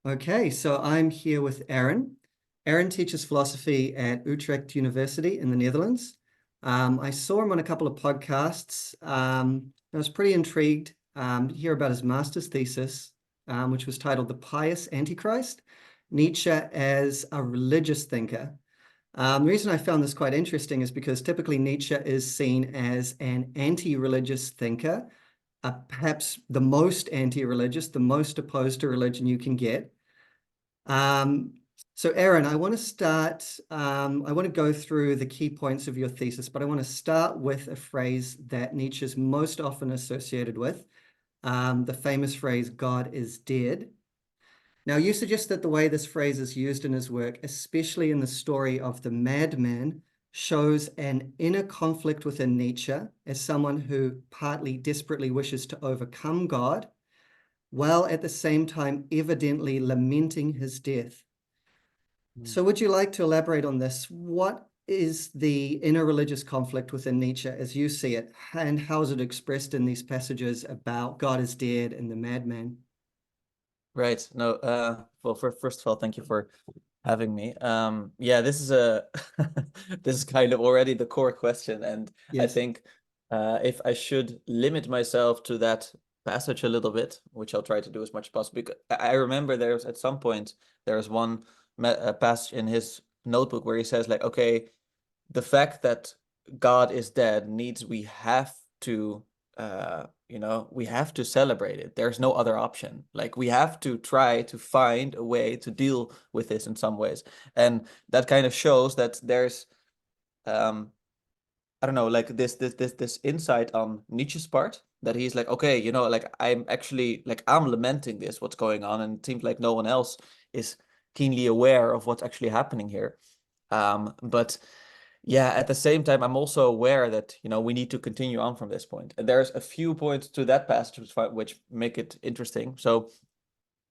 Okay, so I'm here with Aron. Aron teaches philosophy at Utrecht University in the Netherlands. I saw him on a couple of podcasts. I was pretty intrigued to hear about his master's thesis, which was titled The Pious Antichrist, Nietzsche as a Religious Thinker. The reason I found this quite interesting is because typically Nietzsche is seen as an anti-religious thinker, perhaps the most anti-religious, the most opposed to religion you can get. Um, so Aron, I want to start, I want to go through the key points of your thesis, but I want to start with a phrase that Nietzsche is most often associated with, the famous phrase, God is dead. Now, you suggest that the way this phrase is used in his work, especially in the story of the madman, shows an inner conflict within Nietzsche as someone who partly desperately wishes to overcome God, while at the same time evidently lamenting his death. So would you like to elaborate on this? What is the inner religious conflict within Nietzsche as you see it, and how is it expressed in these passages about God is dead and the madman? Right. No, well, first of all, thank you for having me. Yeah, this is a this is kind of already the core question, and I Yes. think if I should limit myself to that passage a little bit, which I'll try to do as much as possible, because I remember there's at some point there's one passage in his notebook where he says like, okay, the fact that God is dead needs we have to we have to celebrate it. There's no other option. Like we have to try to find a way to deal with this in some ways. And that kind of shows that there's I don't know, like this insight on Nietzsche's part that he's like, okay, like I'm actually like I'm lamenting this, what's going on, and it seems like no one else is keenly aware of what's actually happening here. But yeah, at the same time, I'm also aware that, we need to continue on from this point. And there's a few points to that passage which make it interesting. So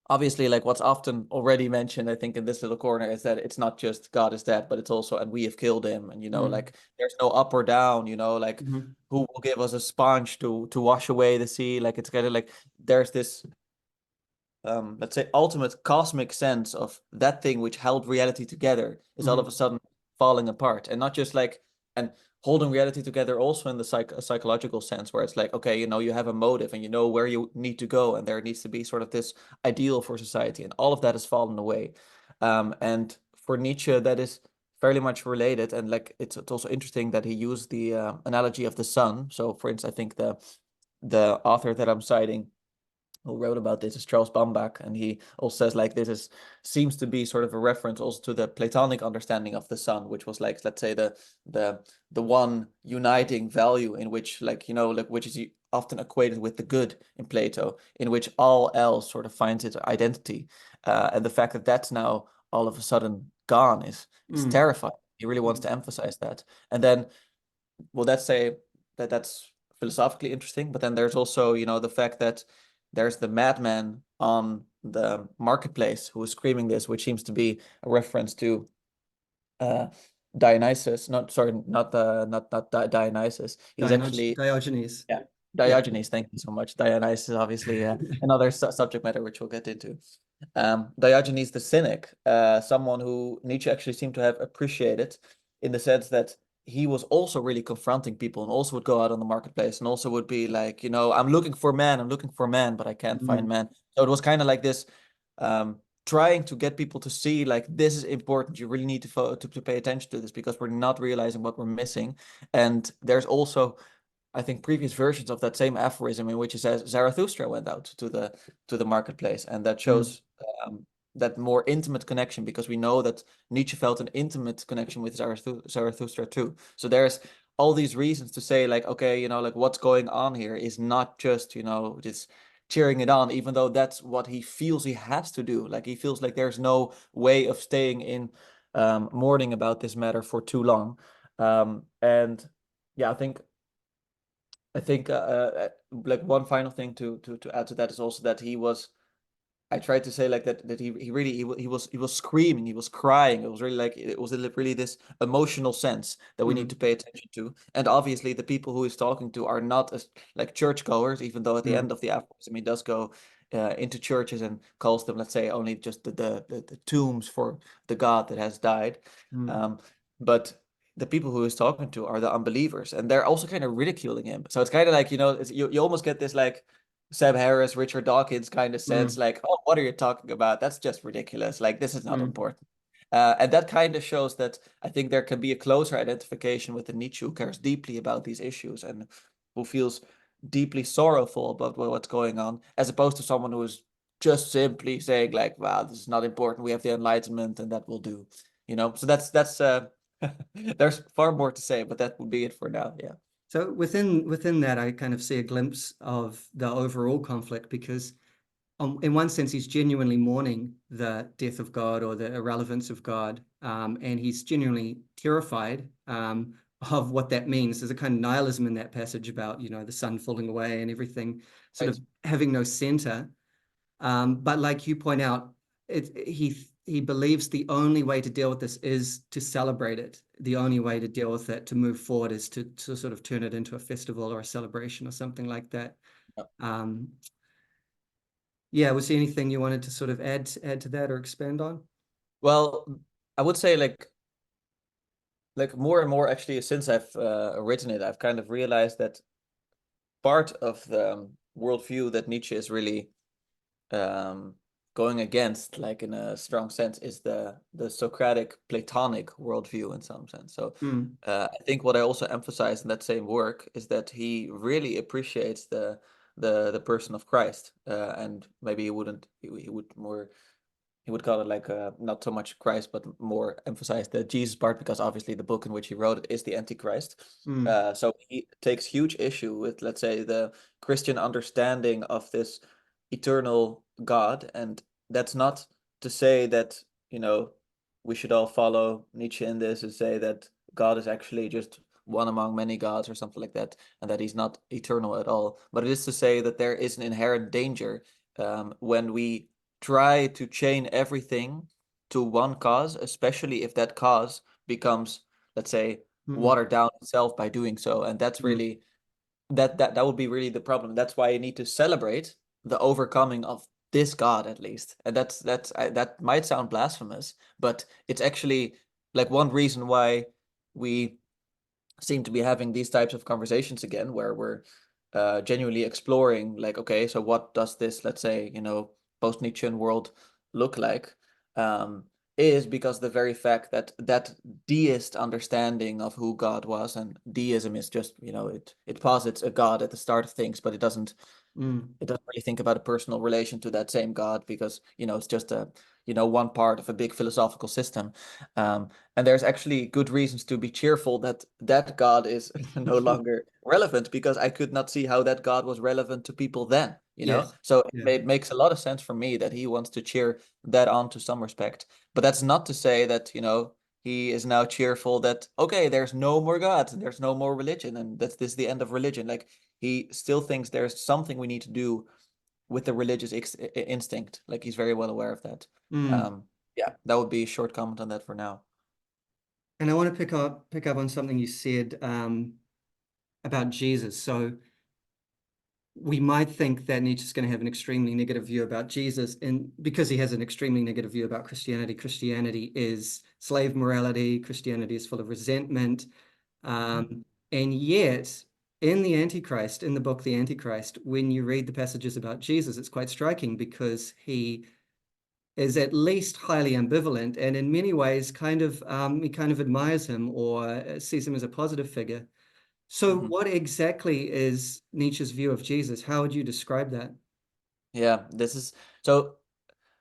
obviously, like what's often already mentioned, I think, in this little corner is that it's not just God is dead, but it's also, and we have killed him. And, like there's no up or down, like Mhm. who will give us a sponge to wash away the sea? Like it's kind of like there's this let's say ultimate cosmic sense of that thing which held reality together is all of a sudden falling apart, and not just like and holding reality together also in the psychological sense where it's like, okay, you have a motive and you know where you need to go, and there needs to be sort of this ideal for society, and all of that has fallen away. And for Nietzsche that is fairly much related, and like it's also interesting that he used the analogy of the sun. So for instance, I think the author that I'm citing who wrote about this is Charles Bambach, and he also says like seems to be sort of a reference also to the Platonic understanding of the sun, which was like, let's say, the one uniting value in which, like, like which is often equated with the good in Plato, in which all else sort of finds its identity, and the fact that that's now all of a sudden gone is terrifying. He really wants to emphasize that. And then, well, let's say that's philosophically interesting, but then there's also, the fact that there's the madman on the marketplace who is screaming this, which seems to be a reference to Dionysus. Not sorry, not Dionysus. He's actually Diogenes. yeah, Yeah. Diogenes. Thank you so much. Dionysus is obviously another subject matter which we'll get into. Diogenes the cynic, someone who Nietzsche actually seemed to have appreciated, in the sense that he was also really confronting people and also would go out on the marketplace and also would be like, I'm looking for man, but I can't find man. So it was kind of like this, trying to get people to see like this is important. You really need to pay attention to this because we're not realizing what we're missing. And there's also, I think, previous versions of that same aphorism in which it says Zarathustra went out to the marketplace, and that shows that more intimate connection, because we know that Nietzsche felt an intimate connection with Zarathustra too. So there's all these reasons to say like, okay, like what's going on here is not just, just cheering it on, even though that's what he feels he has to do. Like he feels like there's no way of staying in mourning about this matter for too long. And yeah, I think like one final thing to add to that is also that he was I tried to say like that he really he was screaming, he was crying. It was really like it was really this emotional sense that we need to pay attention to. And obviously the people who he's talking to are not as like churchgoers, even though at the end of the aphorism he does go into churches and calls them, let's say, only just the tombs for the God that has died. But the people who he's talking to are the unbelievers, and they're also kind of ridiculing him. So it's kind of like, you almost get this like Sam Harris, Richard Dawkins kind of sense, like, oh, what are you talking about? That's just ridiculous. Like, this is not important. And that kind of shows that I think there can be a closer identification with the Nietzsche who cares deeply about these issues and who feels deeply sorrowful about what's going on, as opposed to someone who is just simply saying like, wow, this is not important. We have the Enlightenment and that will do. So that's there's far more to say, but that would be it for now. Yeah. So within that, I kind of see a glimpse of the overall conflict, because in one sense, he's genuinely mourning the death of God or the irrelevance of God, and he's genuinely terrified of what that means. There's a kind of nihilism in that passage about, the sun falling away and everything sort of having no center. But like you point out, he believes the only way to deal with this is to celebrate it. The only way to deal with it, to move forward, is to sort of turn it into a festival or a celebration or something like that. Yeah, was there anything you wanted to sort of add to that or expand on? Well, I would say like more and more actually since I've written it, I've kind of realized that part of the worldview that Nietzsche is really going against, like in a strong sense, is the Socratic Platonic worldview in some sense. So I think what I also emphasize in that same work is that he really appreciates the person of Christ, and maybe he would call it like not so much Christ, but more emphasize the Jesus part, because obviously the book in which he wrote it is the Antichrist. So he takes huge issue with, let's say, the Christian understanding of this eternal God. And that's not to say that, we should all follow Nietzsche in this and say that God is actually just one among many gods or something like that, and that he's not eternal at all. But it is to say that there is an inherent danger when we try to chain everything to one cause, especially if that cause becomes, let's say, watered down itself by doing so. And that's really that would be really the problem. That's why you need to celebrate the overcoming of this God, at least. And that might sound blasphemous, but it's actually like one reason why we seem to be having these types of conversations again, where we're genuinely exploring, like, okay, so what does this, let's say, post-Nietzschean world look like? Is because the very fact that deist understanding of who God was, and deism is just, it posits a God at the start of things, but it doesn't really think about a personal relation to that same God, because it's just one part of a big philosophical system. And there's actually good reasons to be cheerful that God is no longer relevant, because I could not see how that God was relevant to people then. Yes. So Yeah. it makes a lot of sense for me that he wants to cheer that on to some respect. But that's not to say that he is now cheerful that, okay, there's no more gods and there's no more religion and this is the end of religion. Like, he still thinks there's something we need to do with the religious instinct. Like, he's very well aware of that. Yeah, that would be a short comment on that for now. And I want to pick up on something you said about Jesus. So we might think that Nietzsche's going to have an extremely negative view about Jesus, and because he has an extremely negative view about Christianity. Christianity is slave morality. Christianity is full of resentment. And yet, in the book The Antichrist, when you read the passages about Jesus, it's quite striking, because he is at least highly ambivalent, and in many ways he kind of admires him or sees him as a positive figure. So what exactly is Nietzsche's view of Jesus? How would you describe that? Yeah, this is so,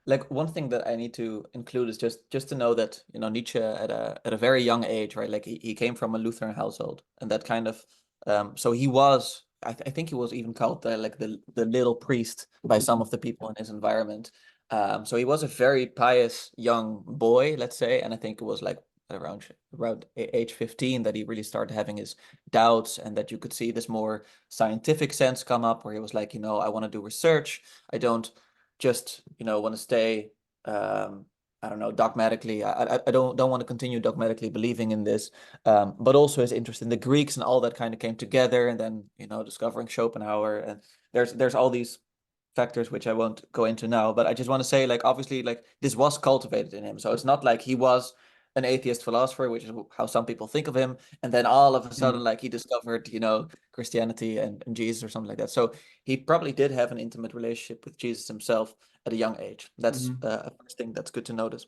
like, one thing that I need to include is just to know that Nietzsche at a very young age, right? Like, he came from a Lutheran household, and that kind of so he was, I think he was even called like the little priest by some of the people in his environment. So he was a very pious young boy, let's say, and I think it was like around age 15 that he really started having his doubts, and that you could see this more scientific sense come up, where he was like, I want to do research. I don't just, want to stay, I don't know, dogmatically. I don't want to continue dogmatically believing in this, but also his interest in the Greeks and all that kind of came together, and then, discovering Schopenhauer, and there's all these factors which I won't go into now, but I just want to say, like, obviously, like, this was cultivated in him. So it's not like he was an atheist philosopher, which is how some people think of him, and then all of a sudden, like, he discovered, Christianity and Jesus or something like that. So he probably did have an intimate relationship with Jesus himself at a young age. That's a first thing that's good to notice.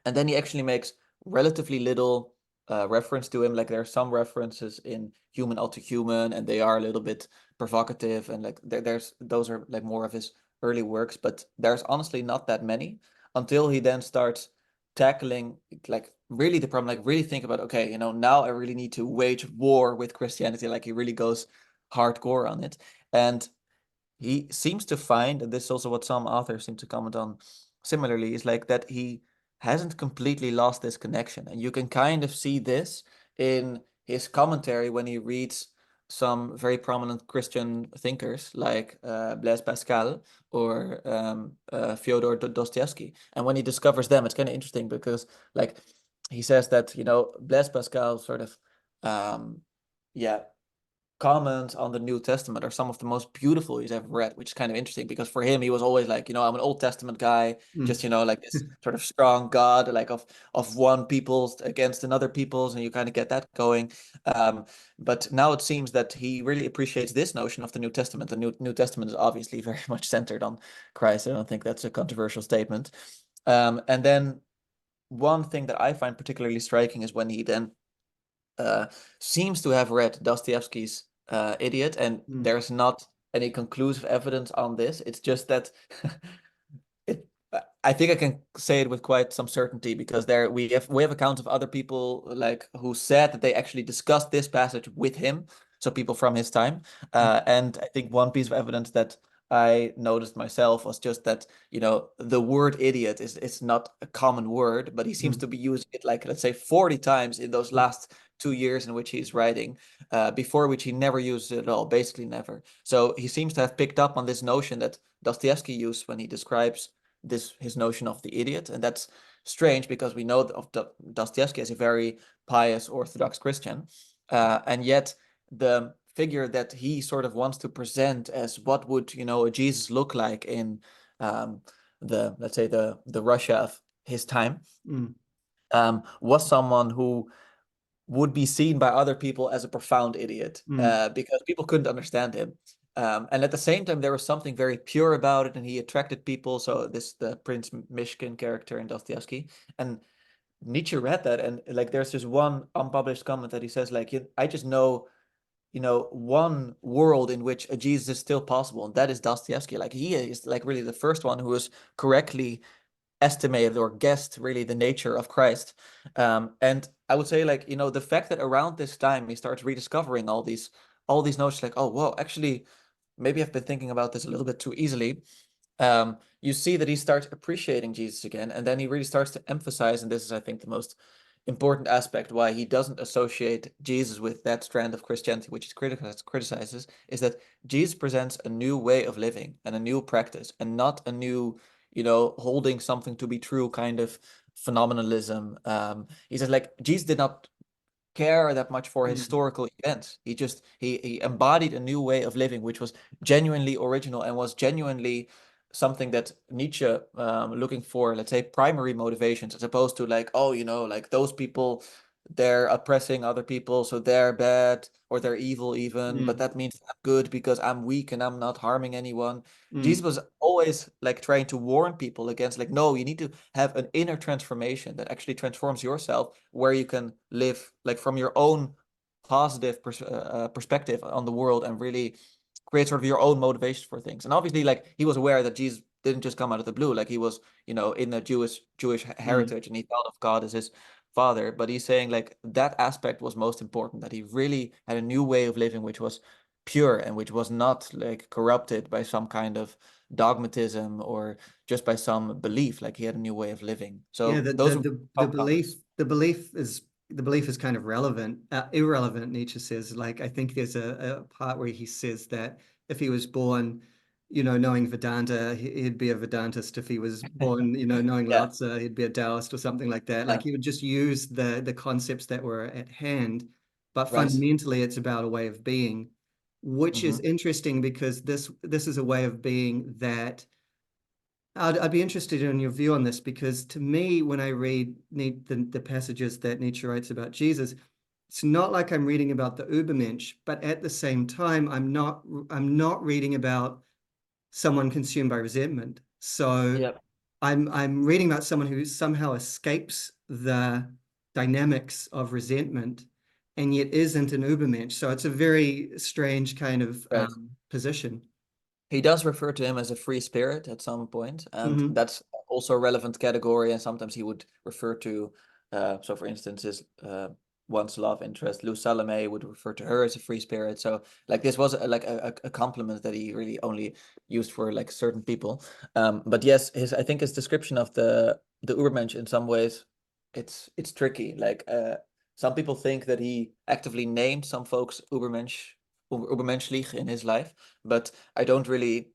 And then he actually makes relatively little reference to him. Like, there are some references in Human All Too Human, and they are a little bit provocative, and like those are like more of his early works, but there's honestly not that many until he then starts tackling like really the problem, like really think about, okay, now I really need to wage war with Christianity. Like, he really goes hardcore on it. And he seems to find, and this is also what some authors seem to comment on similarly, is like that he hasn't completely lost this connection. And you can kind of see this in his commentary when he reads some very prominent Christian thinkers like Blaise Pascal or Fyodor Dostoevsky. And when he discovers them, it's kind of interesting because, like, he says that, Blaise Pascal sort of, yeah, comments on the New Testament are some of the most beautiful he's ever read, which is kind of interesting because for him, he was always like, I'm an Old Testament guy, just, like this sort of strong God, like of one people's against another people's, and you kind of get that going. But now it seems that he really appreciates this notion of the New Testament. The New Testament is obviously very much centered on Christ. I don't think that's a controversial statement. And then one thing that I find particularly striking is when he then seems to have read Dostoevsky's Idiot, and there's not any conclusive evidence on this. It's just that I think I can say it with quite some certainty because there we have accounts of other people like who said that they actually discussed this passage with him, so people from his time. And I think one piece of evidence that I noticed myself was just that, the word idiot is not a common word, but he seems to be using it like, let's say, 40 times in those last 2 years in which he's writing, before which he never used it at all, basically never. So he seems to have picked up on this notion that Dostoevsky used when he describes his notion of the idiot. And that's strange because we know of Dostoevsky as a very pious Orthodox Christian, and yet the figure that he sort of wants to present as what would a Jesus look like in let's say the Russia of his time, was someone who would be seen by other people as a profound idiot, because people couldn't understand him. And at the same time, there was something very pure about it, and he attracted people. So the Prince Mishkin character in Dostoevsky, and Nietzsche read that, and like there's this one unpublished comment that he says, like, I just know, one world in which a Jesus is still possible, and that is Dostoevsky. Like, he is like really the first one who was correctly estimated or guessed really the nature of Christ. And I would say, like, the fact that around this time he starts rediscovering all these notions, like, oh, whoa, actually, maybe I've been thinking about this a little bit too easily. You see that he starts appreciating Jesus again, and then he really starts to emphasize, and this is, I think, the most important aspect why he doesn't associate Jesus with that strand of Christianity which he criticizes, is that Jesus presents a new way of living and a new practice, and not a new, holding something to be true kind of phenomenalism. He says, like, Jesus did not care that much for historical events. He embodied a new way of living, which was genuinely original and was genuinely something that Nietzsche, looking for, let's say, primary motivations, as opposed to like, oh, like those people, they're oppressing other people, so they're bad or they're evil even, but that means I'm good because I'm weak and I'm not harming anyone. Jesus was always like trying to warn people against, like, no, you need to have an inner transformation that actually transforms yourself, where you can live like from your own positive perspective on the world and really create sort of your own motivation for things. And obviously, like, he was aware that Jesus didn't just come out of the blue. Like, he was, in a Jewish heritage, and he thought of God as his father. But he's saying, like, that aspect was most important, that he really had a new way of living which was pure and which was not like corrupted by some kind of dogmatism or just by some belief. Like, he had a new way of living. So Yeah, those were the belief is kind of irrelevant, Nietzsche says. Like, I think there's a part where he says that if he was born knowing Vedanta, he'd be a Vedantist. If he was born, knowing Lao Yeah, Tzu, he'd be a Taoist or something like that. Like yeah, he would just use the concepts that were at hand, but right. fundamentally it's about a way of being, which is Hmm. interesting because this is a way of being that I'd be interested in your view on this, because to me, when I read the passages that Nietzsche writes about Jesus, it's not like I'm reading about the Übermensch, but at the same time, I'm not reading about someone consumed by resentment. So Yeah. I'm reading about someone who somehow escapes the dynamics of resentment and yet isn't an Übermensch. So it's a very strange kind of Right. position. He does refer to him as a free spirit at some point, and Hmm. that's also a relevant category. And sometimes he would refer to, so for instance, his once love interest, Lou Salome, would refer to her as a free spirit. So like this was like a compliment that he really only used for like certain people. But yes, I think his description of the Übermensch in some ways, it's tricky. Like some people think that he actively named some folks Übermenschlich in his life, but I don't really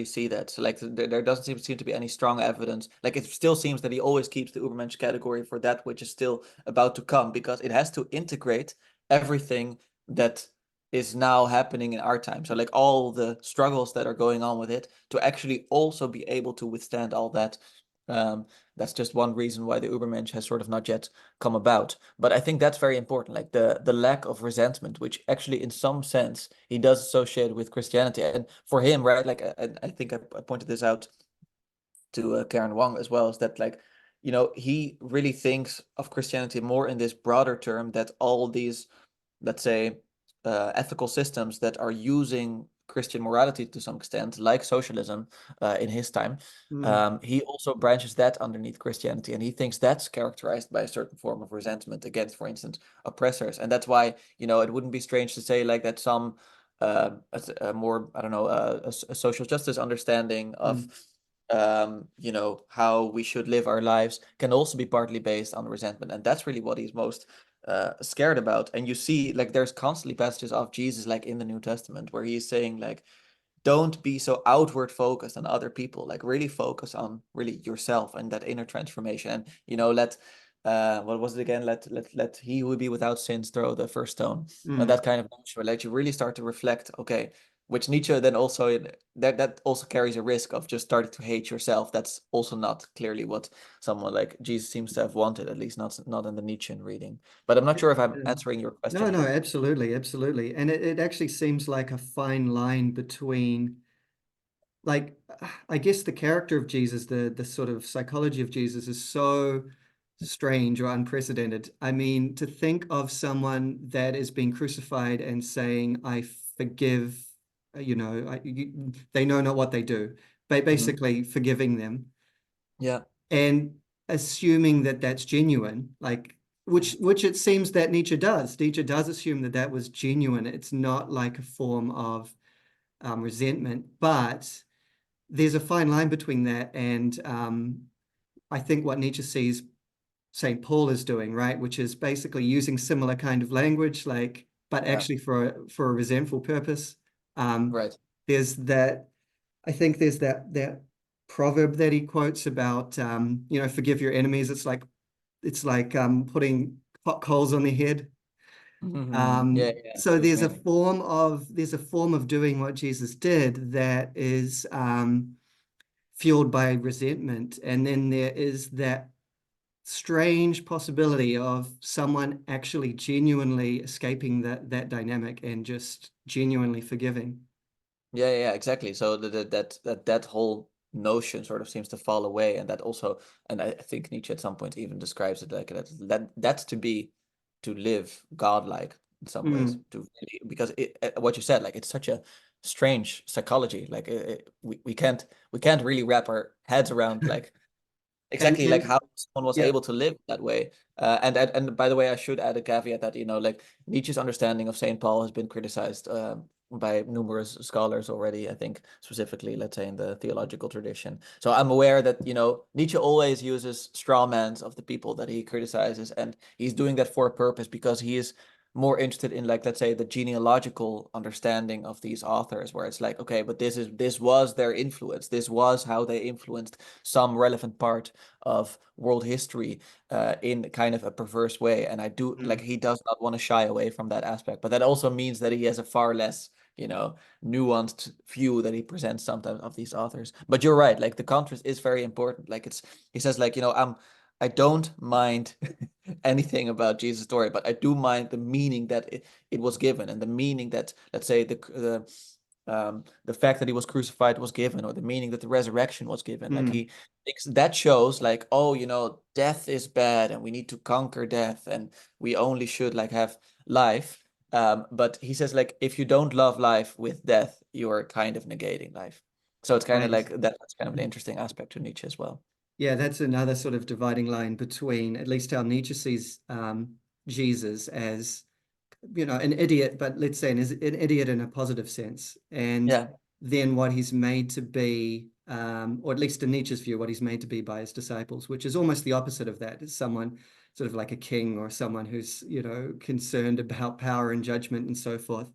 see that. So like there doesn't seem to be any strong evidence. Like it still seems that he always keeps the Ubermensch category for that which is still about to come, because it has to integrate everything that is now happening in our time. So like all the struggles that are going on with it, to actually also be able to withstand all that. Um, that's just one reason why the Ubermensch has sort of not yet come about. But I think that's very important, like the lack of resentment, which actually in some sense he does associate with Christianity. And for him, right, like I think I pointed this out to Karen Wang as well, is that like, he really thinks of Christianity more in this broader term, that all these, let's say, ethical systems that are using Christian morality to some extent, like socialism in his time, Mm. he also branches that underneath Christianity, and he thinks that's characterized by a certain form of resentment against, for instance, oppressors. And that's why, it wouldn't be strange to say like that some a more, I don't know, a social justice understanding of Mm. how we should live our lives can also be partly based on resentment. And that's really what he's most scared about. And you see, like, there's constantly passages of Jesus, like in the New Testament, where he's saying, like, don't be so outward focused on other people, like really focus on really yourself and that inner transformation. And let what was it again, let he who be without sins throw the first stone. And Mm. that kind of nature, let you really start to reflect, okay, which Nietzsche then also, that also carries a risk of just starting to hate yourself. That's also not clearly what someone like Jesus seems to have wanted, at least not in the Nietzschean reading. But I'm not sure if I'm Yeah. answering your No, question no, here. absolutely, absolutely. And it actually seems like a fine line between, like, I guess the character of Jesus, the sort of psychology of Jesus is so strange or unprecedented. I mean, to think of someone that is being crucified and saying, I forgive, they know not what they do, Mhm. basically forgiving them Yeah. and assuming that that's genuine, like, which it seems that Nietzsche does. Nietzsche does assume that that was genuine. It's not like a form of resentment, but there's a fine line between that and I think what Nietzsche sees St. Paul is doing, right, which is basically using similar kind of language, like, but Yeah. actually for a resentful purpose. Um, Right. there's that, I think there's that proverb that he quotes about, forgive your enemies. It's like putting hot coals on their head. Yeah, I see So what you there's a mean. form of doing what Jesus did that is fueled by resentment, and then there is that strange possibility of someone actually genuinely escaping that dynamic and just genuinely forgiving. Yeah, exactly. So that whole notion sort of seems to fall away, and that also, and I think Nietzsche at some point even describes it like that's to live godlike in some ways, Mm. to really, because what you said, like it's such a strange psychology, like we can't really wrap our heads around like And exactly like and how someone was yeah. able to live that way. And by the way, I should add a caveat that like Nietzsche's understanding of Saint Paul has been criticized by numerous scholars already. I think specifically, let's say in the theological tradition. So I'm aware that Nietzsche always uses straw mans of the people that he criticizes, and he's doing that for a purpose, because he is more interested in, like, let's say, the genealogical understanding of these authors, where it's like, okay, but this was their influence. This was how they influenced some relevant part of world history in kind of a perverse way. And I do like, he does not want to shy away from that aspect, but that also means that he has a far less, nuanced view that he presents sometimes of these authors. But you're right, like the contrast is very important. Like he says, like, I don't mind anything about Jesus' story, but I do mind the meaning that it was given, and the meaning that, let's say, the fact that he was crucified was given, or the meaning that the resurrection was given. Like, he thinks that shows, like, oh, death is bad, and we need to conquer death, and we only should, like, have life. But he says, like, if you don't love life with death, you're kind of negating life. So it's kind of Right. like that's kind of an interesting aspect to Nietzsche as well. Yeah, that's another sort of dividing line between at least how Nietzsche sees Jesus as, an idiot, but let's say an idiot in a positive sense, and Yeah. then what he's made to be, or at least in Nietzsche's view, what he's made to be by his disciples, which is almost the opposite of that. It's someone sort of like a king, or someone who's, concerned about power and judgment and so forth.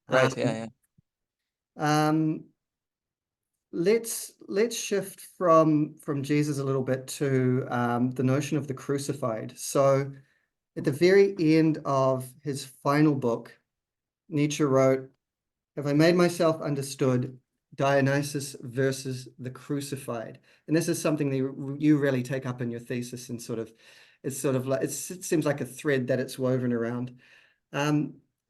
Right. Yeah. Um, let's shift from Jesus a little bit to the notion of the crucified. So at the very end of his final book, Nietzsche wrote, "Have I made myself understood? Dionysus versus the crucified." And this is something that you really take up in your thesis, and it's sort of like, it seems like a thread that it's woven around.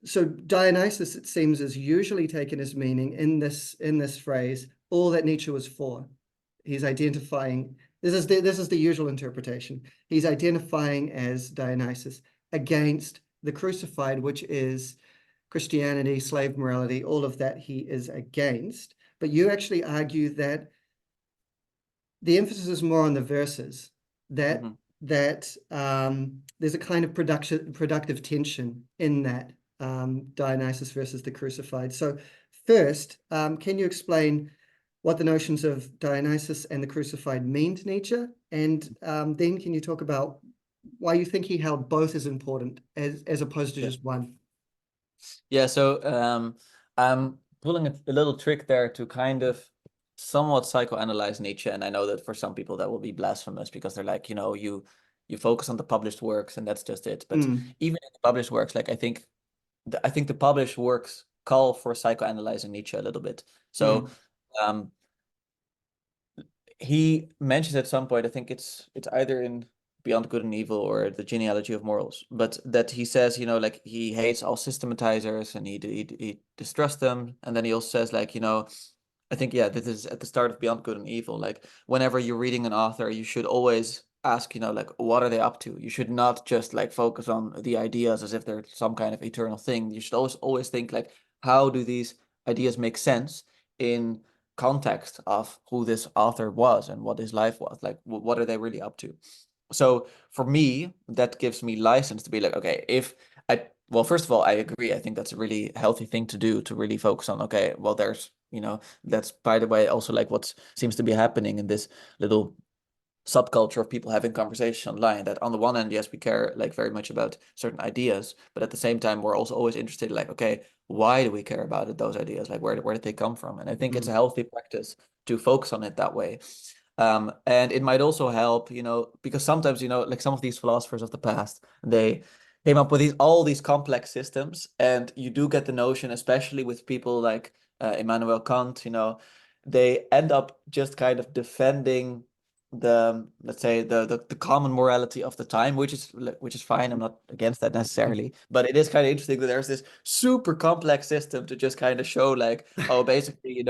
So Dionysus, it seems, is usually taken as meaning in this phrase all that Nietzsche was for. He's identifying, this is the usual interpretation. He's identifying as Dionysus against the crucified, which is Christianity, slave morality, all of that he is against. But you actually argue that the emphasis is more on the verses, that there's a kind of productive tension in that, Dionysus versus the crucified. So first, can you explain what the notions of Dionysus and the crucified mean to Nietzsche? And then can you talk about why you think he held both as important as opposed to Yeah. just one? Yeah. So I'm pulling a little trick there to kind of somewhat psychoanalyze Nietzsche, and I know that for some people that will be blasphemous, because they're like, you focus on the published works and that's just it. But even in the published works, like, I think the published works call for psychoanalyzing Nietzsche a little bit. So he mentions at some point, I think it's either in Beyond Good and Evil or The Genealogy of Morals, but that he says, like, he hates all systematizers, and he distrusts them. And then he also says, like, I think, yeah, this is at the start of Beyond Good and Evil. Like, whenever you're reading an author, you should always ask, like, what are they up to? You should not just, like, focus on the ideas as if they're some kind of eternal thing. You should always think, like, how do these ideas make sense in context of who this author was and what his life was? Like, what are they really up to? So for me, that gives me license to be like, okay, well, first of all, I agree. I think that's a really healthy thing to do, to really focus on, okay, well, there's, that's, by the way, also like what seems to be happening in this little subculture of people having conversation online, that on the one hand, yes, we care, like, very much about certain ideas, but at the same time, we're also always interested, like, okay, why do we care about it, those ideas? Like, where did they come from? And I think it's a healthy practice to focus on it that way. And it might also help, because sometimes, like, some of these philosophers of the past, they came up with all these complex systems, and you do get the notion, especially with people like Immanuel Kant, they end up just kind of defending let's say the common morality of the time, which is fine. I'm not against that necessarily, but it is kind of interesting that there's this super complex system to just kind of show, like, oh, basically,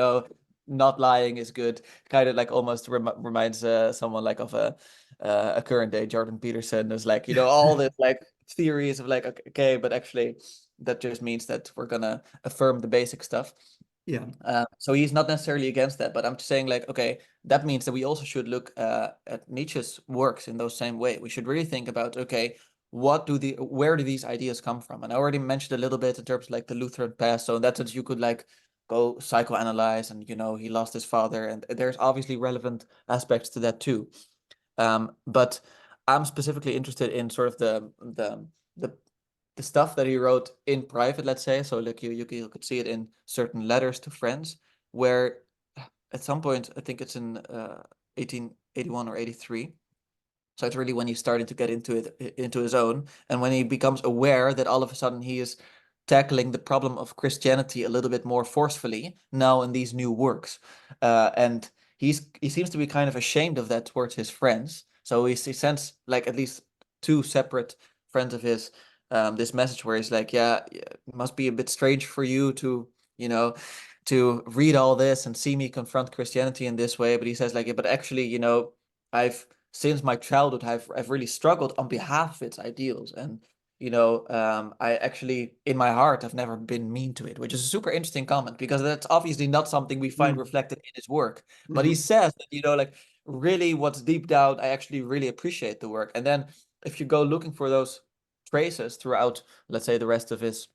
not lying is good. Kind of like almost reminds someone like of a current day Jordan Peterson. There's, like, all this, like, theories of, like, okay, but actually that just means that we're gonna affirm the basic stuff. Yeah. So he's not necessarily against that, but I'm just saying, like, okay, that means that we also should look at Nietzsche's works in those same way. We should really think about, okay, where do these ideas come from? And I already mentioned a little bit in terms of, like, the Lutheran past. So in that sense, you could, like, go psychoanalyze, and he lost his father, and there's obviously relevant aspects to that too. But I'm specifically interested in sort of the the stuff that he wrote in private, let's say, so like you could see it in certain letters to friends, where at some point, I think it's in 1881 or 83. So it's really when he's starting to get into his own, and when he becomes aware that all of a sudden he is tackling the problem of Christianity a little bit more forcefully now in these new works. And he seems to be kind of ashamed of that towards his friends. So he sends like at least two separate friends of his this message where he's like, yeah, it must be a bit strange for you to, to read all this and see me confront Christianity in this way. But he says like, yeah, but actually, I've since my childhood, I've really struggled on behalf of its ideals. And, I actually, in my heart, have never been mean to it, which is a super interesting comment, because that's obviously not something we find reflected in his work. But he says that, like, really what's deep down, I actually really appreciate the work. And then if you go looking for those traces throughout, let's say, the rest of his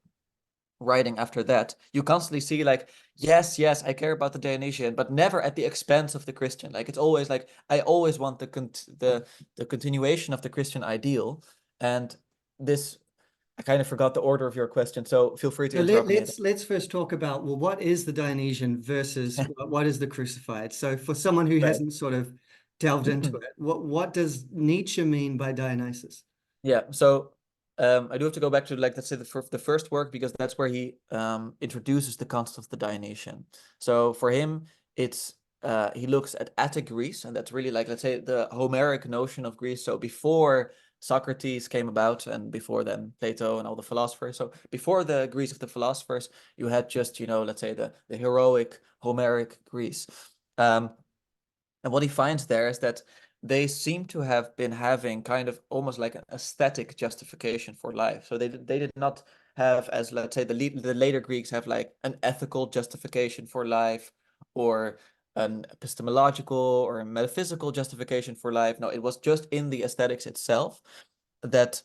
writing after that, you constantly see like, yes, I care about the Dionysian, but never at the expense of the Christian. Like, it's always like, I always want the continuation of the Christian ideal. And this, I kind of forgot the order of your question, so feel free to So interrupt me. let's first talk about, well, what is the Dionysian versus what is the crucified? So for someone who hasn't sort of delved into it, what does Nietzsche mean by Dionysus? Yeah, so I do have to go back to, like, let's say the first work, because that's where he introduces the concept of the Dionysian. So for him, it's he looks at Attic Greece, and that's really like, let's say, the Homeric notion of Greece. So before Socrates came about, and before then Plato and all the philosophers. So before the Greece of the philosophers, you had just, let's say the heroic Homeric Greece. And what he finds there is that they seem to have been having kind of almost like an aesthetic justification for life. So they did not have, as, let's say, the later Greeks have, like an ethical justification for life, or an epistemological or a metaphysical justification for life. No, it was just in the aesthetics itself that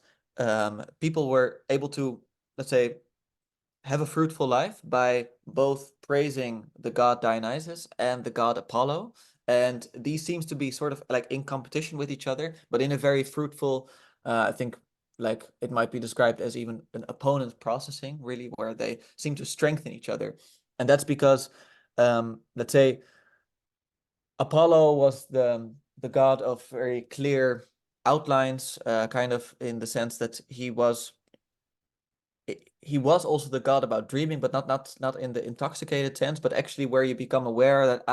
people were able to, let's say, have a fruitful life by both praising the god Dionysus and the god Apollo. And these seems to be sort of like in competition with each other, but in a very fruitful, I think, like it might be described as even an opponent processing, really, where they seem to strengthen each other. And that's because, let's say, Apollo was the god of very clear outlines, kind of in the sense that he was also the god about dreaming, but not in the intoxicated sense, but actually where you become aware that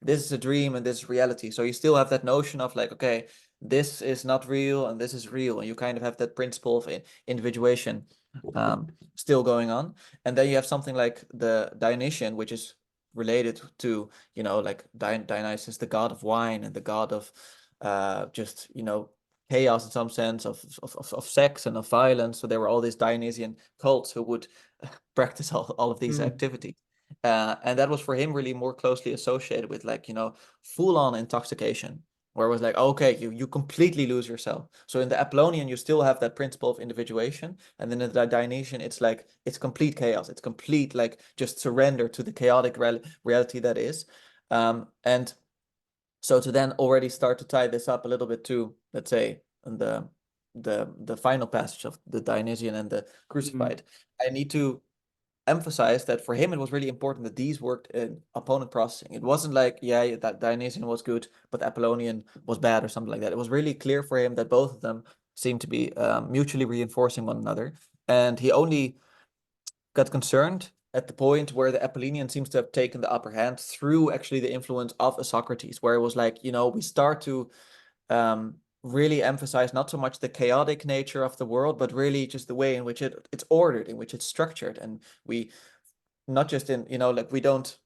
this is a dream and this is reality. So you still have that notion of like, okay, this is not real and this is real, and you kind of have that principle of individuation still going on. And then you have something like the Dionysian, which is related to, like Dionysus, the god of wine and the god of just, chaos in some sense, of sex and of violence. So there were all these Dionysian cults who would practice all of these activities. And that was for him really more closely associated with, like, full-on intoxication, where it was like, okay, you completely lose yourself. So in the Apollonian, you still have that principle of individuation. And then in the Dionysian, it's like, it's complete chaos. It's complete, like, just surrender to the chaotic reality that is. And so to then already start to tie this up a little bit to, let's say, in the final passage of the Dionysian and the Crucified, I need to emphasize that for him it was really important that these worked in opponent processing. It wasn't like, yeah, that Dionysian was good, but Apollonian was bad or something like that. It was really clear for him that both of them seemed to be mutually reinforcing one another, and he only got concerned at the point where the Apollonian seems to have taken the upper hand through actually the influence of a Socrates, where it was like, we start to really emphasize not so much the chaotic nature of the world, but really just the way in which it's ordered, in which it's structured. And we not just in, like, we don't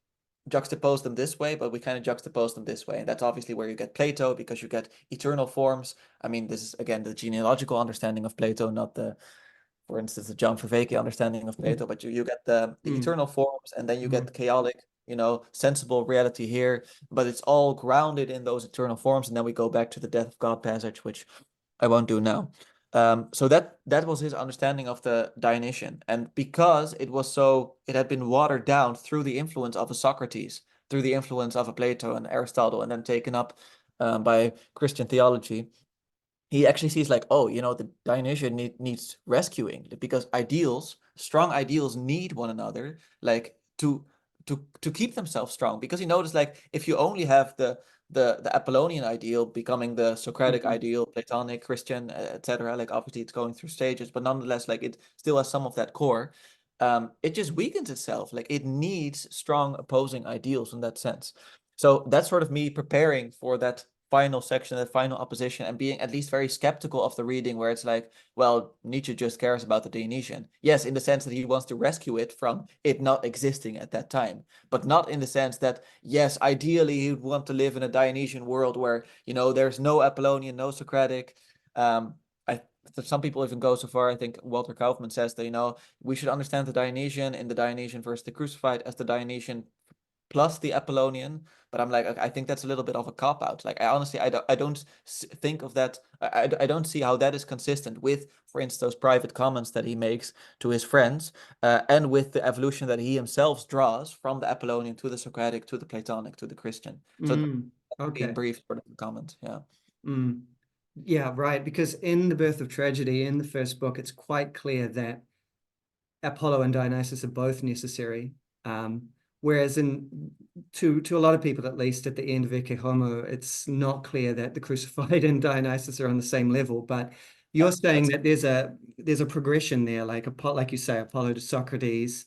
juxtapose them this way, but we kind of juxtapose them this way. And that's obviously where you get Plato, because you get eternal forms. I mean, this is, again, the genealogical understanding of Plato, not the, for instance, the John Vervaeke understanding of Plato, but you get the eternal forms, and then you get the chaotic, sensible reality here, but it's all grounded in those eternal forms. And then we go back to the death of God passage, which I won't do now. So that was his understanding of the Dionysian. And because it had been watered down through the influence of a Socrates, through the influence of a Plato and Aristotle, and then taken up by Christian theology, he actually sees like, oh, the Dionysian needs rescuing because strong ideals need one another, like to keep themselves strong. Because he noticed like if you only have the Apollonian ideal becoming the Socratic Mhm. ideal, Platonic, Christian, etc. Like obviously it's going through stages, but nonetheless, like it still has some of that core. It just weakens itself. Like it needs strong opposing ideals in that sense. So that's sort of me preparing for that final section, that final opposition, and being at least very skeptical of the reading where it's like, well, Nietzsche just cares about the Dionysian. Yes, in the sense that he wants to rescue it from it not existing at that time, but not in the sense that, yes, ideally he would want to live in a Dionysian world where, there's no Apollonian, no Socratic. I Some people even go so far, I think Walter Kaufman says that, we should understand the Dionysian in the Dionysian versus the crucified as the Dionysian plus the Apollonian, but I'm like, I think that's a little bit of a cop out. Like, I honestly, I don't think of that. I don't see how that is consistent with, for instance, those private comments that he makes to his friends, and with the evolution that he himself draws from the Apollonian to the Socratic to the Platonic to the Christian. So, in Okay. brief, sort of comment, yeah. Mm. Yeah, right. Because in The Birth of Tragedy, in the first book, it's quite clear that Apollo and Dionysus are both necessary. Whereas to a lot of people, at least at the end of Ecce Homo, it's not clear that the crucified and Dionysus are on the same level. But you're saying that there's a progression there, like you say, Apollo to Socrates,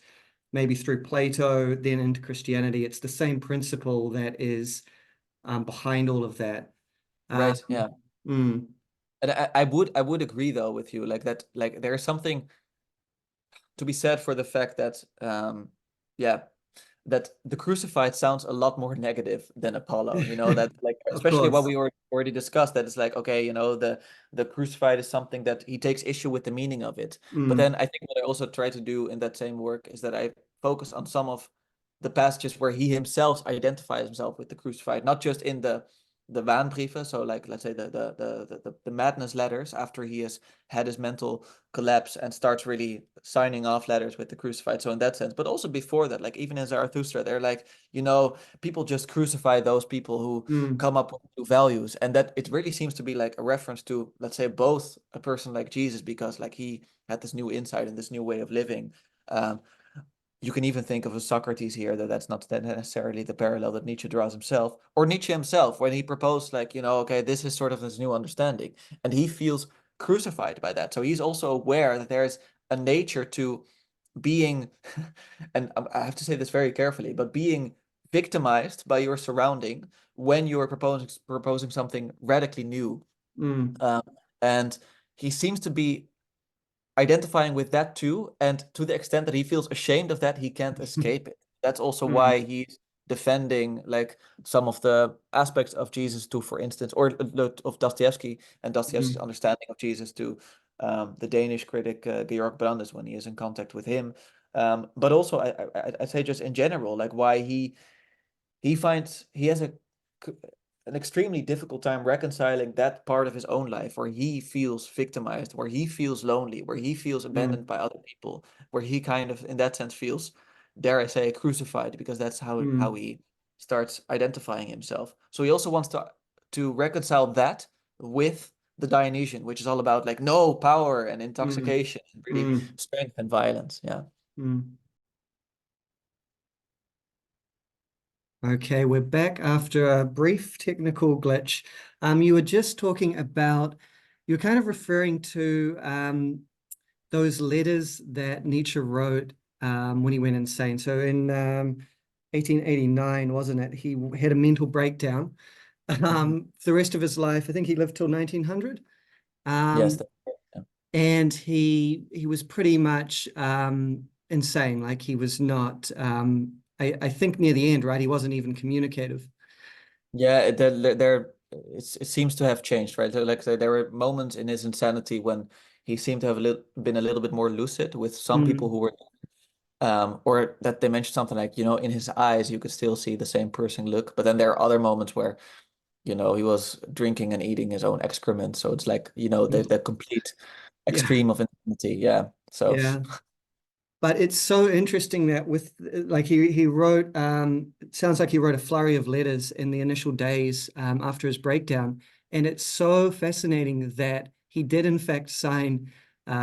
maybe through Plato, then into Christianity. It's the same principle that is behind all of that. Um, Right, yeah. mm, And I would agree though with you, like that, like there's something to be said for the fact that yeah, that the crucified sounds a lot more negative than Apollo, that like of especially what course. we already discussed, that it's like, okay, the crucified is something that he takes issue with the meaning of it. But Mm, then I think what I also try to do in that same work is that I focus on some of the passages where he himself identifies himself with the crucified, not just in the Waanbrieven, so like let's say the madness letters after he has had his mental collapse and starts really signing off letters with the crucified. So in that sense, but also before that, like even in Zarathustra, they're like, people just crucify those people who mm, come up with new values. And that it really seems to be like a reference to, let's say, both a person like Jesus, because like he had this new insight and this new way of living. Um, you can even think of a Socrates here, that's not necessarily the parallel that Nietzsche draws himself, or Nietzsche himself, when he proposed, like, okay, this is sort of this new understanding. And he feels crucified by that. So he's also aware that there's a nature to being, and I have to say this very carefully, but being victimized by your surrounding when you are proposing something radically new. mm, Um, and he seems to be identifying with that too, and to the extent that he feels ashamed of that, he can't escape it. That's also mm, why he's defending like some of the aspects of Jesus to, for instance, or of Dostoevsky and Dostoevsky's mm, understanding of Jesus to the Danish critic Georg Brandes when he is in contact with him. But also, I'd say just in general, like why he finds he has an extremely difficult time reconciling that part of his own life where he feels victimized, where he feels lonely, where he feels abandoned mm, by other people, where he kind of, in that sense, feels, dare I say, crucified, because that's how mm, he starts identifying himself. So he also wants to reconcile that with the Dionysian, which is all about like no power and mm, intoxication, and really mm, strength and violence. Yeah. mm. Okay, we're back after a brief technical glitch. You were just talking about, you're kind of referring to those letters that Nietzsche wrote when he went insane. So in 1889, wasn't it? He had a mental breakdown. Mhm. For the rest of his life, I think he lived till 1900. Yes. Um, Yeah. and he was pretty much insane. Like he was not. I think near the end, right? He wasn't even communicative. Yeah, it seems to have changed, right? So, like there were moments in his insanity when he seemed to have been a little bit more lucid with some people Mm, who were, or that they mentioned something like, in his eyes you could still see the same person look. But then there are other moments where, he was drinking and eating his own excrement. So it's like, the complete yeah, extreme of insanity. Yeah. So yeah. But it's so interesting that with like he wrote it sounds like he wrote a flurry of letters in the initial days after his breakdown. And it's so fascinating that he did in fact sign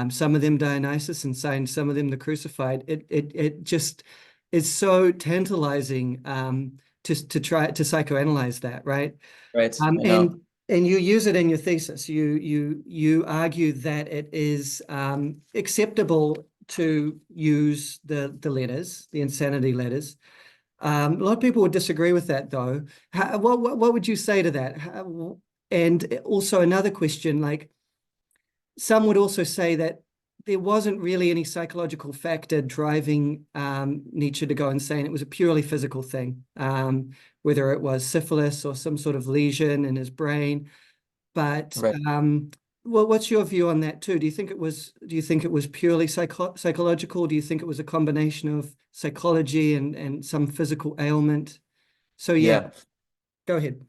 some of them Dionysus and signed some of them the Crucified. It just is so tantalizing to try to psychoanalyze that, right? Right. I know. And you use it in your thesis. You argue that it is acceptable to use the letters, the insanity letters. A lot of people would disagree with that, though. What would you say to that? And also another question, like some would also say that there wasn't really any psychological factor driving Nietzsche to go insane. It was a purely physical thing, whether it was syphilis or some sort of lesion in his brain. But Right. well, what's your view on that too? Do you think it was purely psychological? Do you think it was a combination of psychology and some physical ailment? So yeah, Yeah. go ahead.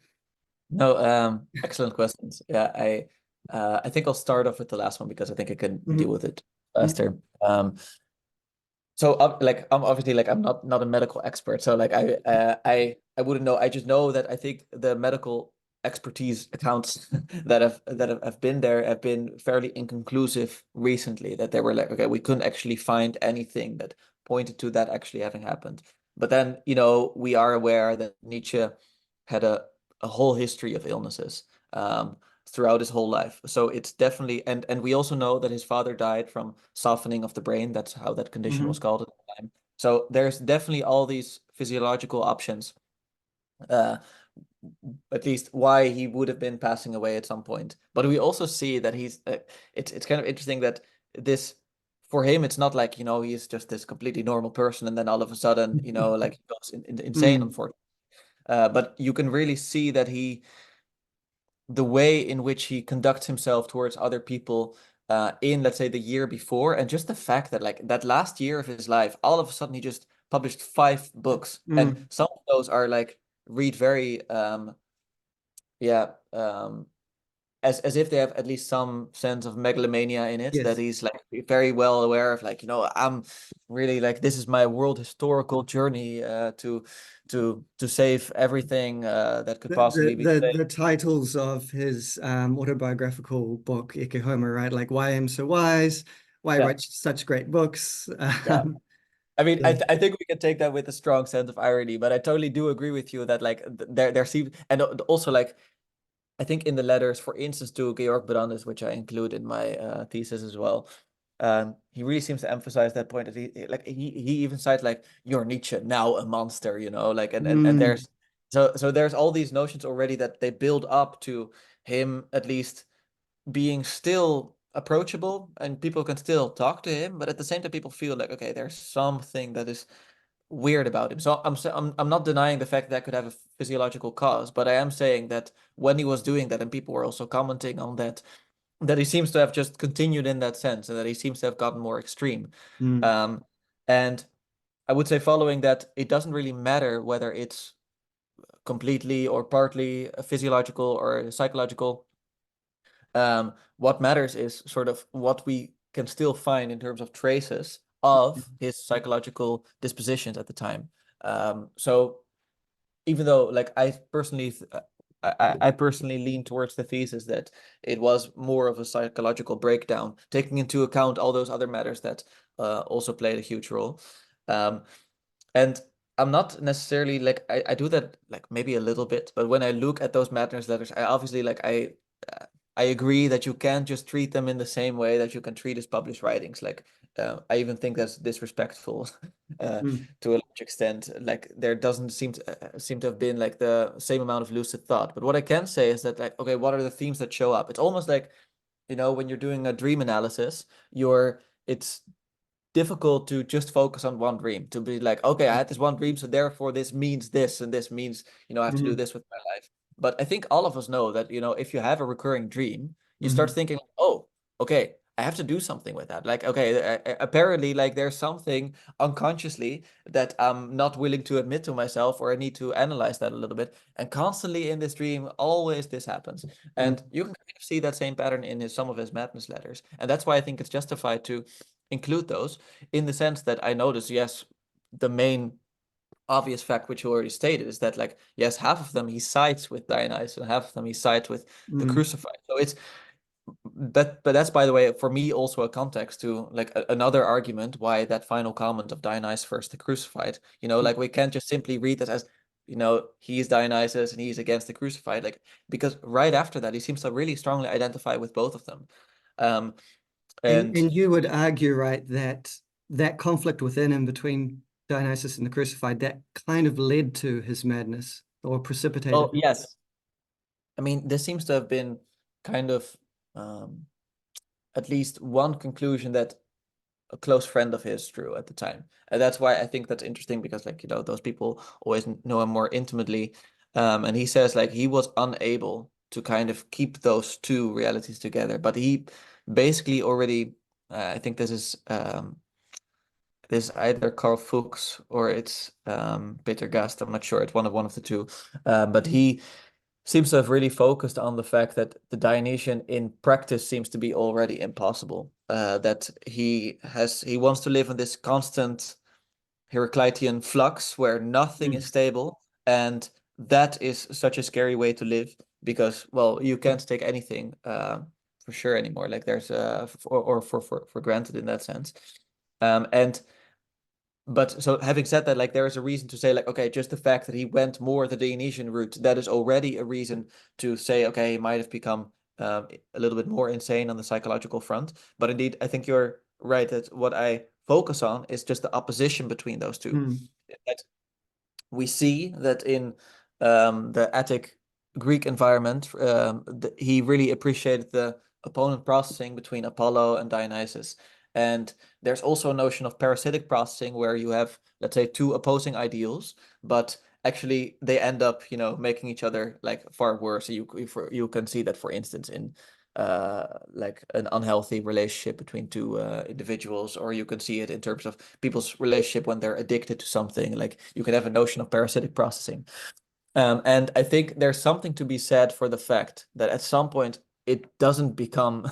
No, excellent questions. Yeah, I think I'll start off with the last one because I think I can deal Mhm. with it faster. So like I'm obviously like I'm not a medical expert, so like I wouldn't know. I just know that I think the medical expertise accounts that have been there have been fairly inconclusive recently. That they were like, okay, we couldn't actually find anything that pointed to that actually having happened. But then, we are aware that Nietzsche had a whole history of illnesses throughout his whole life. So it's definitely, and we also know that his father died from softening of the brain. That's how that condition was Mhm. called at the time. So there's definitely all these physiological options, uh, at least why he would have been passing away at some point. But we also see that it's kind of interesting that this, for him, it's not like, he's just this completely normal person and then all of a sudden, like he goes insane, Mm. unfortunately. But you can really see that the way in which he conducts himself towards other people in, let's say, the year before, and just the fact that like that last year of his life, all of a sudden he just published 5 books, and Mm. some of those are like read very yeah as if they have at least some sense of megalomania in it, that Yes. he's like very well aware of, like, I'm really like, this is my world historical journey to save everything that could The, possibly the be the saved. the titles of his autobiographical book, Ecce Homo, right? Like why I'm so wise, why I Yeah, write such great books. yeah. I mean, Yeah. I think we can take that with a strong sense of irony, but I totally do agree with you that like there seems, and also like I think in the letters, for instance, to Georg Brandes, which I include in my thesis as well, he really seems to emphasize that point that he even cites like, you're Nietzsche, now a monster, like, and Mm. so there's all these notions already that they build up to him at least being still approachable and people can still talk to him, but at the same time people feel like, okay, there's something that is weird about him. So I'm not denying the fact that could have a physiological cause, but I am saying that when he was doing that and people were also commenting on that, that he seems to have just continued in that sense and that he seems to have gotten more extreme. Mm. Um, and I would say following that, it doesn't really matter whether it's completely or partly physiological or psychological. What matters is sort of what we can still find in terms of traces of his psychological dispositions at the time. So even though, like, I personally lean towards the thesis that it was more of a psychological breakdown, taking into account all those other matters that also played a huge role. Um, and I'm not necessarily like I do that like maybe a little bit, but when I look at those madness letters, I obviously like I agree that you can't just treat them in the same way that you can treat his published writings. Like I even think that's disrespectful Mm. to a large extent. Like there doesn't seem to have been like the same amount of lucid thought. But what I can say is that, like, okay, what are the themes that show up? It's almost like, when you're doing a dream analysis, it's difficult to just focus on one dream, to be like, okay, I had this one dream, so therefore this means this, and this means, I have to do Mhm. this with my life. But I think all of us know that, if you have a recurring dream, you start Mhm. thinking, oh, okay, I have to do something with that. Like, okay, apparently, like, there's something unconsciously that I'm not willing to admit to myself, or I need to analyze that a little bit. And constantly in this dream, always this happens. And Mhm. you can kind of see that same pattern in some of his madness letters. And that's why I think it's justified to include those, in the sense that I notice, yes, the main obvious fact, which you already stated, is that like, yes, half of them he sides with Dionysus and half of them he sides with the crucified. So it's, but that's, by the way, for me also a context to like another argument why that final comment of Dionysus first the crucified, like we can't just simply read that as, he's Dionysus and he's against the crucified, like, because right after that he seems to really strongly identify with both of them. And you would argue, right, that conflict within him between Dionysus and the crucified, that kind of led to his madness or precipitated. Oh, yes. I mean, this seems to have been kind of at least one conclusion that a close friend of his drew at the time. And that's why I think that's interesting, because like, those people always know him more intimately. And he says like he was unable to kind of keep those two realities together, but he basically already, I think this is either Carl Fuchs or it's Peter Gast. I'm not sure. It's one of the two. But he seems to have really focused on the fact that the Dionysian in practice seems to be already impossible. That he wants to live in this constant Heraclitean flux where nothing is stable, and that is such a scary way to live, because, well, you can't take anything for sure anymore. Like there's for granted in that sense. But so having said that, like there is a reason to say like, okay, just the fact that he went more the Dionysian route, that is already a reason to say, okay, he might have become a little bit more insane on the psychological front. But indeed, I think you're right that what I focus on is just the opposition between those two. That we see that in the Attic Greek environment, he really appreciated the opponent processing between Apollo and Dionysus. And there's also a notion of parasitic processing where you have, let's say, two opposing ideals, but actually they end up, making each other like far worse. You can see that, for instance, in like an unhealthy relationship between two individuals, or you can see it in terms of people's relationship when they're addicted to something. Like you can have a notion of parasitic processing. And I think there's something to be said for the fact that at some point it doesn't become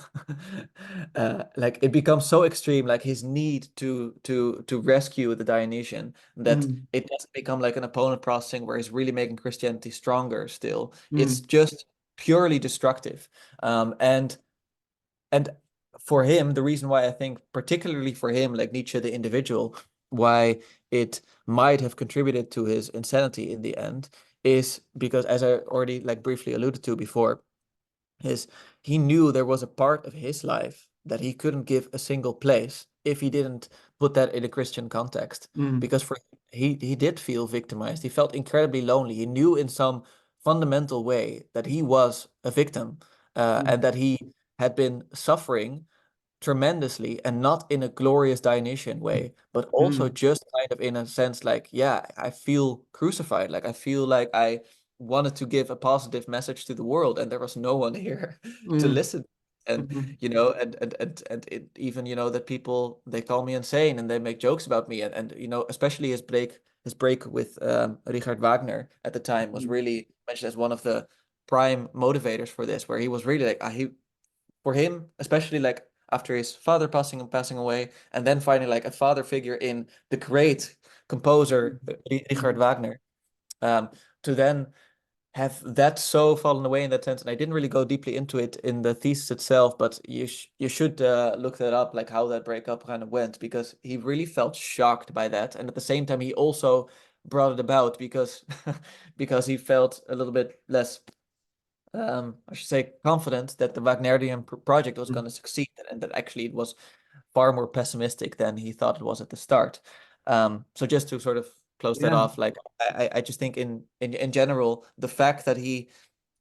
like it becomes so extreme, like his need to rescue the Dionysian, that it doesn't become like an opponent processing where he's really making Christianity stronger still. It's just purely destructive. And for him, the reason why I think, particularly for him, like Nietzsche, the individual, why it might have contributed to his insanity in the end, is because, as I already like briefly alluded to before, he knew there was a part of his life that he couldn't give a single place if he didn't put that in a Christian context. Because he did feel victimized. He felt incredibly lonely. He knew in some fundamental way that he was a victim, and that he had been suffering tremendously, and not in a glorious Dionysian way, but also just kind of in a sense like, yeah, I feel crucified. Like I feel like I wanted to give a positive message to the world, and there was no one here to listen. And and it even, that people, they call me insane and they make jokes about me, and especially his break with Richard Wagner at the time was really mentioned as one of the prime motivators for this, where he was really like, for him, especially like after his father passing away, and then finding like a father figure in the great composer Richard Wagner, to then have that so fallen away in that sense. And I didn't really go deeply into it in the thesis itself, but you should look that up, like how that breakup kind of went, because he really felt shocked by that, and at the same time he also brought it about because because he felt a little bit less I should say confident that the Wagnerian project was going to succeed, and that actually it was far more pessimistic than he thought it was at the start. So just to sort of close that off, like I just think in general, the fact that he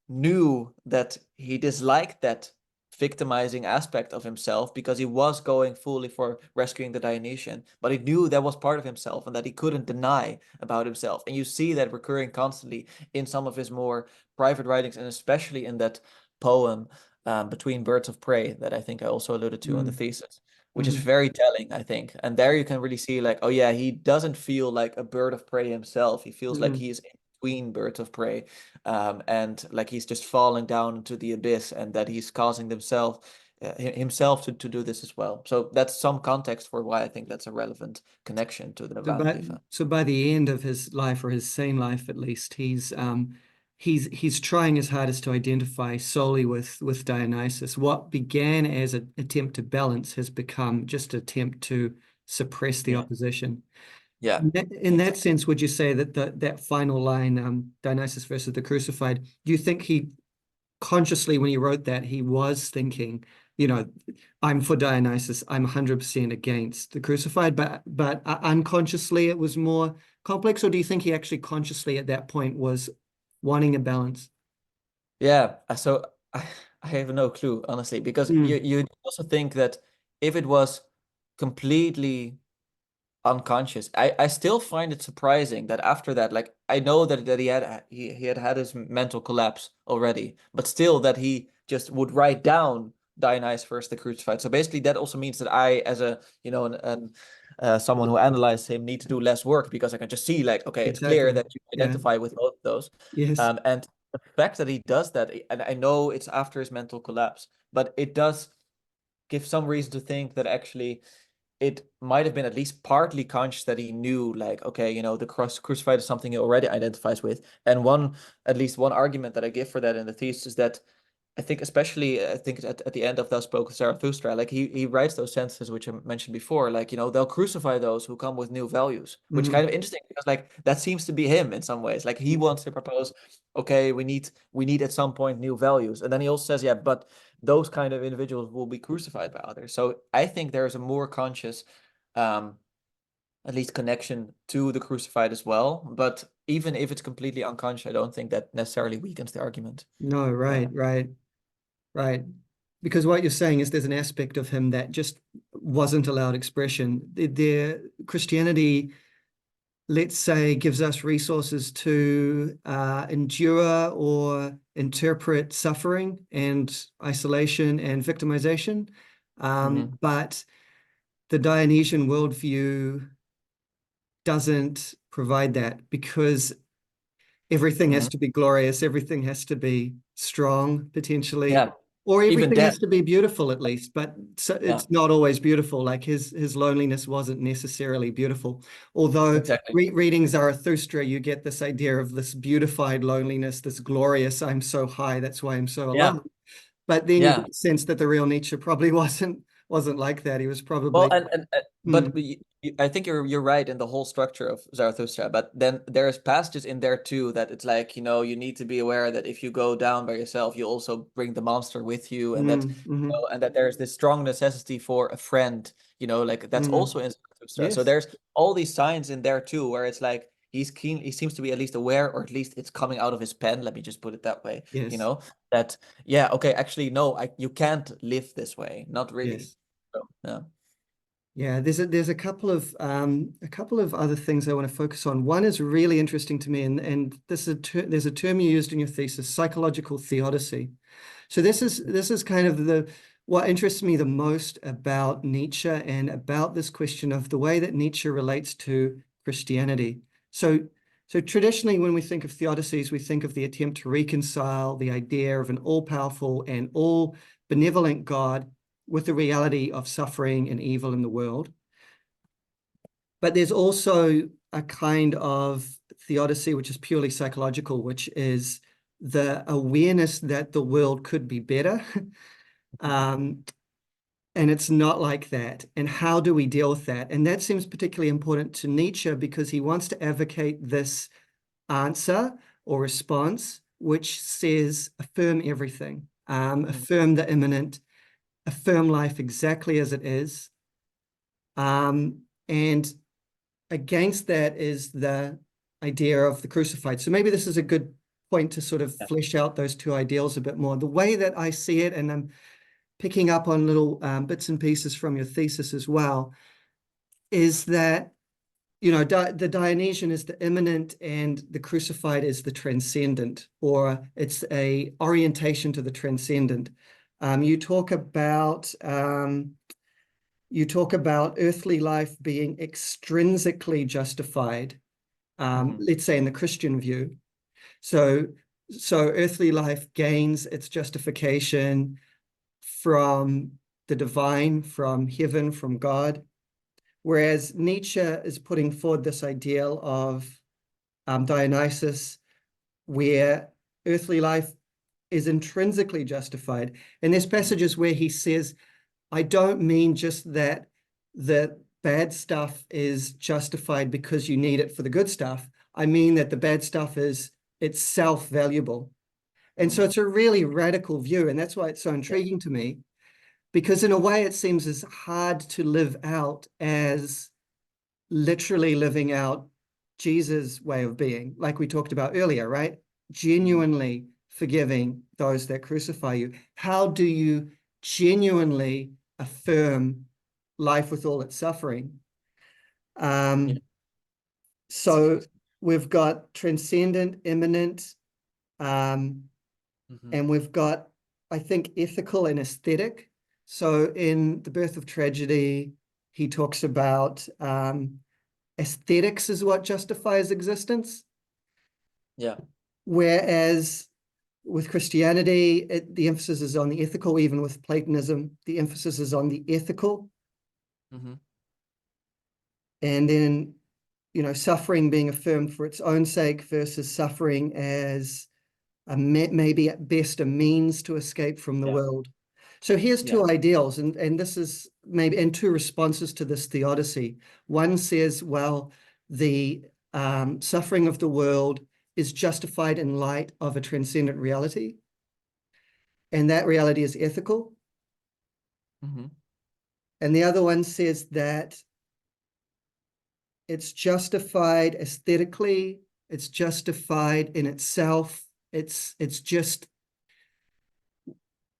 knew that he disliked that victimizing aspect of himself, because he was going fully for rescuing the Dionysian, but he knew that was part of himself and that he couldn't deny about himself. And you see that recurring constantly in some of his more private writings, and especially in that poem Between Birds of Prey that I think I also alluded to in the thesis, which is very telling, I think. And there you can really see like, oh yeah, he doesn't feel like a bird of prey himself. He feels like he is in between birds of prey, and like he's just falling down into the abyss, and that he's causing himself himself to do this as well. So that's some context for why I think that's a relevant connection to the Nirvana. So by the end of his life, or his sane life at least, he's trying his hardest to identify solely with Dionysus. What began as an attempt to balance has become just an attempt to suppress the opposition. Yeah. In that sense, would you say that that final line, Dionysus versus the crucified, do you think he consciously, when he wrote that, he was thinking, I'm for Dionysus, I'm 100% against the crucified, but unconsciously it was more complex? Or do you think he actually consciously at that point was wanting a balance? Yeah, so I have no clue, honestly, because you also think that if it was completely unconscious, I still find it surprising that after that, like, I know that he had his mental collapse already, but still that he just would write down Dionysus first the crucified. So basically that also means that I, as a someone who analyzes him, need to do less work, because I can just see, like, okay, it's clear Exactly. that you identify with both of those. Yes. And the fact that he does that, and I know it's after his mental collapse, but it does give some reason to think that actually it might have been at least partly conscious, that he knew, like, okay, the crucified is something he already identifies with. And at least one argument that I give for that in the thesis is that I think at the end of Thou Spoke Zarathustra, like he writes those sentences which I mentioned before, like, they'll crucify those who come with new values, which kind of interesting, because like that seems to be him in some ways. Like he wants to propose, okay, we need at some point new values. And then he also says, yeah, but those kind of individuals will be crucified by others. So I think there's a more conscious, at least connection to the crucified as well. But even if it's completely unconscious, I don't think that necessarily weakens the argument. No, right. Because what you're saying is there's an aspect of him that just wasn't allowed expression. Christianity, let's say, gives us resources to endure or interpret suffering and isolation and victimization. But the Dionysian worldview doesn't provide that, because everything has to be glorious, everything has to be strong, potentially. Yeah. Or Even everything death. has to be beautiful, at least, but it's not always beautiful. Like his loneliness wasn't necessarily beautiful. Although Exactly. reading Zarathustra, you get this idea of this beautified loneliness, this glorious, I'm so high, that's why I'm so Yeah. alone. But then you Yeah. get the sense that the real Nietzsche probably wasn't like that. He was Well, probably but I think you're right in the whole structure of Zarathustra. But then there's passages in there too that it's like, you need to be aware that if you go down by yourself, you also bring the monster with you, and that and that there's this strong necessity for a friend. Like that's also in Zarathustra. So yes, there's all these signs in there too, where it's like he's keen. He seems to be at least aware, or at least it's coming out of his pen. Let me just put it that way. yes, That, yeah, okay, actually no, you can't live this way, not really. yes. So, yeah. Yeah, there's a couple of other things I want to focus on. One is really interesting to me, and this is there's a term you used in your thesis, psychological theodicy. So this is kind of what interests me the most about Nietzsche and about this question of the way that Nietzsche relates to Christianity. So traditionally, when we think of theodicies, we think of the attempt to reconcile the idea of an all-powerful and all-benevolent God with the reality of suffering and evil in the world. But there's also a kind of theodicy which is purely psychological, which is the awareness that the world could be better. And it's not like that. And how do we deal with that? And that seems particularly important to Nietzsche, because he wants to advocate this answer or response, which says affirm everything, affirm the immanent, affirm life exactly as it is. And against that is the idea of the crucified. So maybe this is a good point to sort of flesh out those two ideals a bit more. The way that I see it, and I'm picking up on little bits and pieces from your thesis as well, is that, the Dionysian is the immanent and the crucified is the transcendent, or it's a orientation to the transcendent. You talk about earthly life being extrinsically justified, let's say in the Christian view. So earthly life gains its justification from the divine, from heaven, from God. Whereas Nietzsche is putting forward this ideal of Dionysus, where earthly life is intrinsically justified. And there's passages where he says, I don't mean just that the bad stuff is justified because you need it for the good stuff. I mean that the bad stuff is itself valuable. And so it's a really radical view. And that's why it's so intriguing to me, because in a way it seems as hard to live out as literally living out Jesus' way of being, like we talked about earlier, right? Genuinely forgiving those that crucify you. How do you genuinely affirm life with all its suffering? So we've got transcendent, immanent, and we've got, I think, ethical and aesthetic. So in The Birth of Tragedy, he talks about aesthetics is what justifies existence. Yeah. Whereas with Christianity, the emphasis is on the ethical. Even with Platonism, the emphasis is on the ethical. And then, suffering being affirmed for its own sake versus suffering as maybe at best a means to escape from the world. So here's two ideals, and this is maybe, and two responses to this theodicy. One says, well, the suffering of the world is justified in light of a transcendent reality, and that reality is ethical. And the other one says that it's justified aesthetically, it's justified in itself, it's just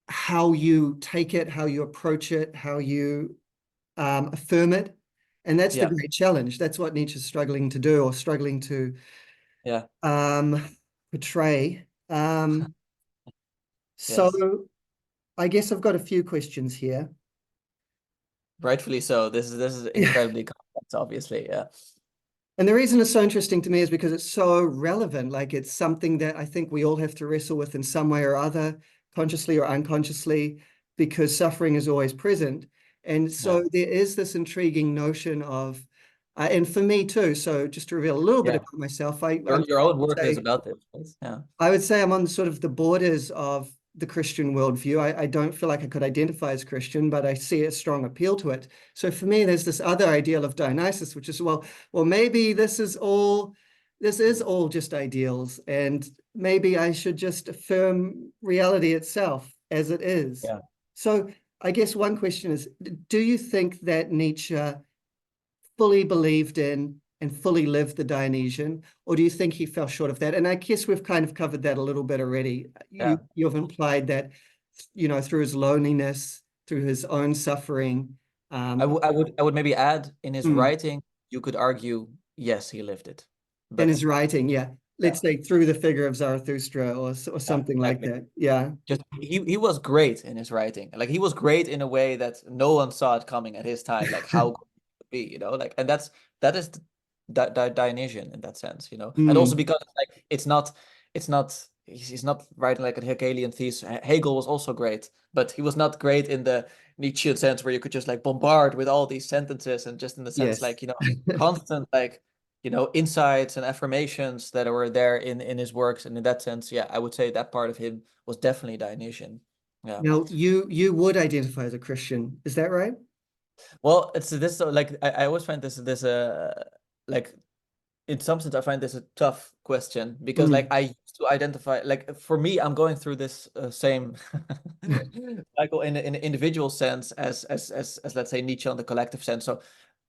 how you take it, how you approach it, how you affirm it. And that's the great challenge. That's what Nietzsche's struggling to do, or struggling to portray. So I guess I've got a few questions here. Rightfully so. This is incredibly complex, obviously. Yeah. And the reason it's so interesting to me is because it's so relevant. Like, it's something that I think we all have to wrestle with in some way or other, consciously or unconsciously, because suffering is always present. And so there is this intriguing notion of, and for me too, so just to reveal a little bit about myself, your own work is about this. Yeah. I would say I'm on sort of the borders of the Christian worldview. I don't feel like I could identify as Christian, but I see a strong appeal to it. So for me, there's this other ideal of Dionysus, which is, well, maybe this is all just ideals, and maybe I should just affirm reality itself as it is. Yeah. So I guess one question is, do you think that Nietzsche fully believed in and fully lived the Dionysian, or do you think he fell short of that? And I guess we've kind of covered that a little bit already. You've implied that, through his loneliness, through his own suffering. I would maybe add, in his writing, you could argue, yes, he lived it. But in his writing, let's say through the figure of Zarathustra or something like that. Yeah. Just he was great in his writing. Like, he was great in a way that no one saw it coming at his time. Like, how could it be, like, and that is Dionysian in that sense, and also because like he's not writing like a Hegelian thesis. Hegel was also great, but he was not great in the Nietzschean sense where you could just like bombard with all these sentences, and just in the sense like constant like insights and affirmations that were there in his works. And in that sense, I would say that part of him was definitely Dionysian. Yeah. Now you would identify as a Christian, is that right? Well, it's this, so like I always find this like, in some sense I find this a tough question, because like I used to identify, like, for me, I'm going through this same cycle in an individual sense as let's say Nietzsche on the collective sense. So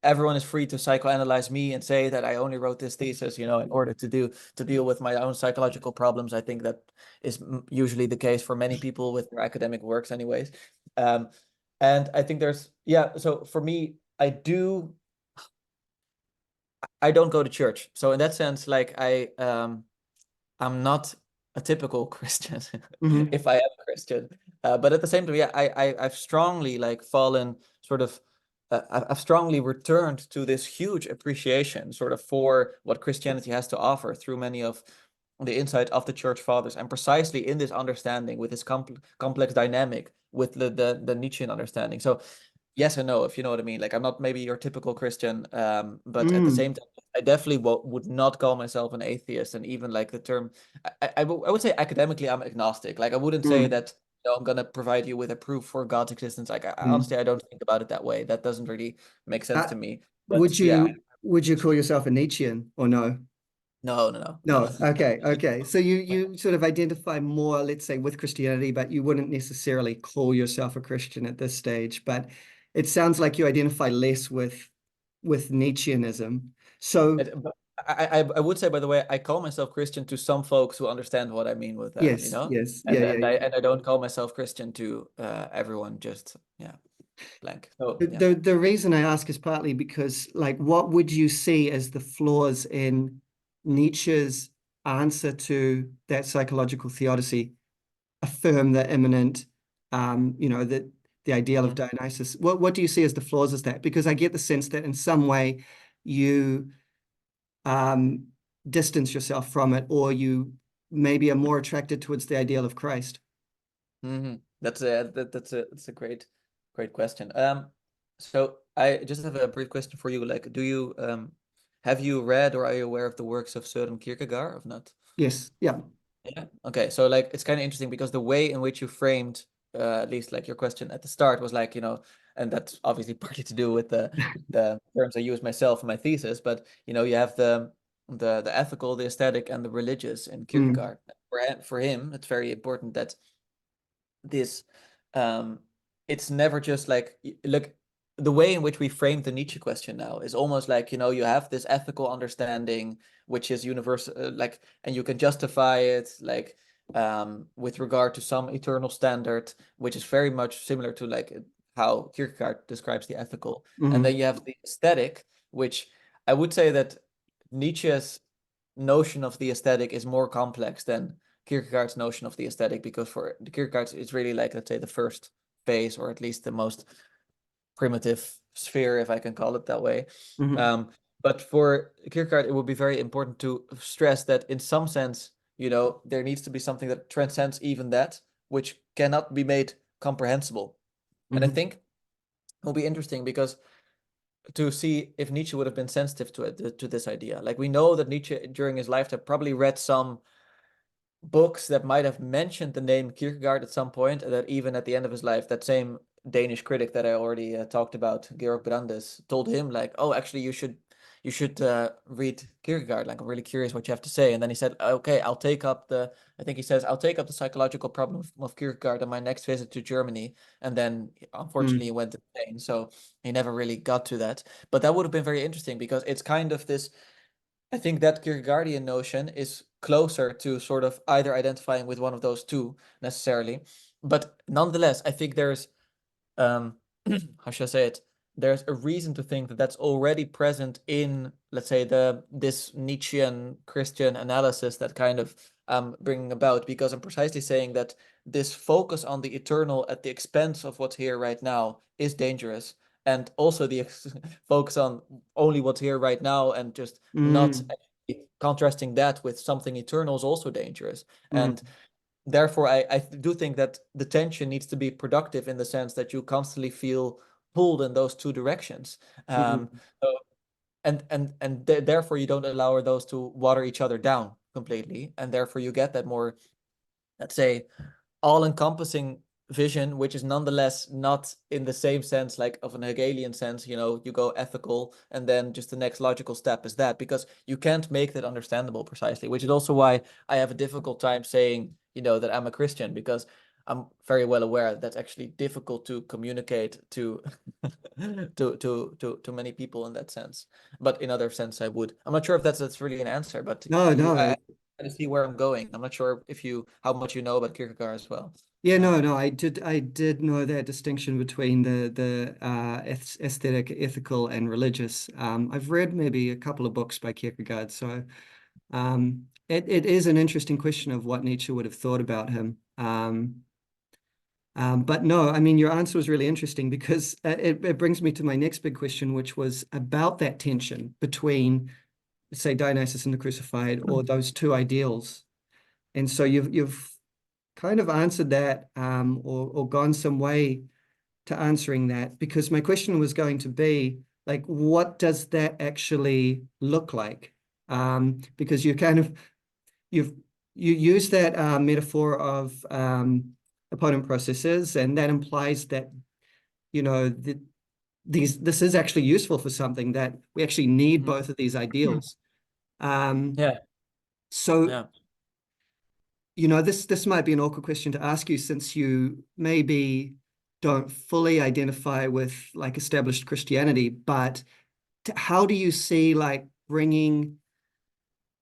everyone is free to psychoanalyze me and say that I only wrote this thesis, in order to deal with my own psychological problems. I think that is usually the case for many people with their academic works anyways. And I think there's, so for me, I don't go to church. So in that sense, like I'm not a typical Christian if I am a Christian. But at the same time, I've strongly like fallen sort of, I've strongly returned to this huge appreciation sort of for what Christianity has to offer through many of the insight of the church fathers, and precisely in this understanding with this complex dynamic with the Nietzschean understanding. So yes and no, if you know what I mean. Like, I'm not maybe your typical Christian, but at the same time, I definitely would not call myself an atheist. And even like the term, I would say academically, I'm agnostic. Like, I wouldn't say that, you know, I'm gonna provide you with a proof for God's existence. Like, honestly, I don't think about it that way. That doesn't really make sense to me. But Would yeah, you call yourself a Nietzschean or no? no. No. Okay. So you sort of identify more, let's say, with Christianity, but you wouldn't necessarily call yourself a Christian at this stage. But it sounds like you identify less with Nietzscheanism. So But I would say, by the way, I call myself Christian to some folks who understand what I mean with that, you yes, know? yes, And yeah. I don't call myself Christian to everyone, just yeah, blank. So yeah. The reason I ask is partly because, like, what would you see as the flaws in Nietzsche's answer to that psychological theodicy, affirm the immanent, you know, that the ideal of Dionysus? What do you see as the flaws as that? Because I get the sense that in some way you distance yourself from it, or you maybe are more attracted towards the ideal of Christ. That's a great question. So I just have a brief question for you. Like, do you have you read or are you aware of the works of Søren Kierkegaard, or not? Yes, yeah. Yeah. Okay. So like, it's kind of interesting because the way in which you framed, at least like your question at the start was like, you know, and that's obviously partly to do with the terms I use myself in my thesis, but you know, you have the ethical, the aesthetic, and the religious in Kierkegaard. For him, it's very important that this it's never just like, look, the way in which we frame the Nietzsche question now is almost like, you know, you have this ethical understanding which is universal, like, and you can justify it like with regard to some eternal standard, which is very much similar to like how Kierkegaard describes the ethical. And then you have the aesthetic, which I would say that Nietzsche's notion of the aesthetic is more complex than Kierkegaard's notion of the aesthetic, because for the Kierkegaard, it's really like, let's say, the first phase, or at least the most primitive sphere, if I can call it that way. But for Kierkegaard, it would be very important to stress that in some sense, you know, there needs to be something that transcends even that, which cannot be made comprehensible. And I think it will be interesting because to see if Nietzsche would have been sensitive to it, to this idea. Like, we know that Nietzsche during his lifetime probably read some books that might have mentioned the name Kierkegaard at some point, and that even at the end of his life, that same Danish critic that I already talked about, Girard, told him like, oh, actually you should read Kierkegaard. Like, I'm really curious what you have to say. And then he said, okay, I'll take up the psychological problem of Kierkegaard on my next visit to Germany. And then unfortunately he went insane, so he never really got to that. But that would have been very interesting, because it's kind of this, I think that Kierkegaardian notion is closer to sort of either identifying with one of those two necessarily. But nonetheless, I think there's, how should I say it? There's a reason to think that that's already present in, let's say, this Nietzschean Christian analysis that kind of bringing about, because I'm precisely saying that this focus on the eternal at the expense of what's here right now is dangerous. And also the focus on only what's here right now and just not contrasting that with something eternal is also dangerous. And therefore, I do think that the tension needs to be productive, in the sense that you constantly feel pulled in those two directions. So, therefore, you don't allow those to water each other down completely. And therefore, you get that more, let's say, all-encompassing vision, which is nonetheless not in the same sense like of an Hegelian sense, you know, you go ethical and then just the next logical step is that, because you can't make that understandable precisely, which is also why I have a difficult time saying, you know, that I'm a Christian, because I'm very well aware that's actually difficult to communicate to to many people in that sense. But in other sense, I would. I'm not sure if that's really an answer, but No. I to see where I'm going. I'm not sure if how much you know about Kierkegaard as well. Yeah, no. I did know that distinction between the aesthetic, ethical, and religious. I've read maybe a couple of books by Kierkegaard, so it is an interesting question of what Nietzsche would have thought about him. But no, I mean, your answer was really interesting, because it brings me to my next big question, which was about that tension between, say, Dionysus and the Crucified, or those two ideals. And so you've kind of answered that, or gone some way to answering that, because my question was going to be, like, what does that actually look like? Because you use that metaphor of opponent processes, and that implies that, you know, this is actually useful for something, that we actually need both of these ideals. Yeah. So, Yeah. you know, this might be an awkward question to ask you, since you maybe don't fully identify with like established Christianity, but how do you see like bringing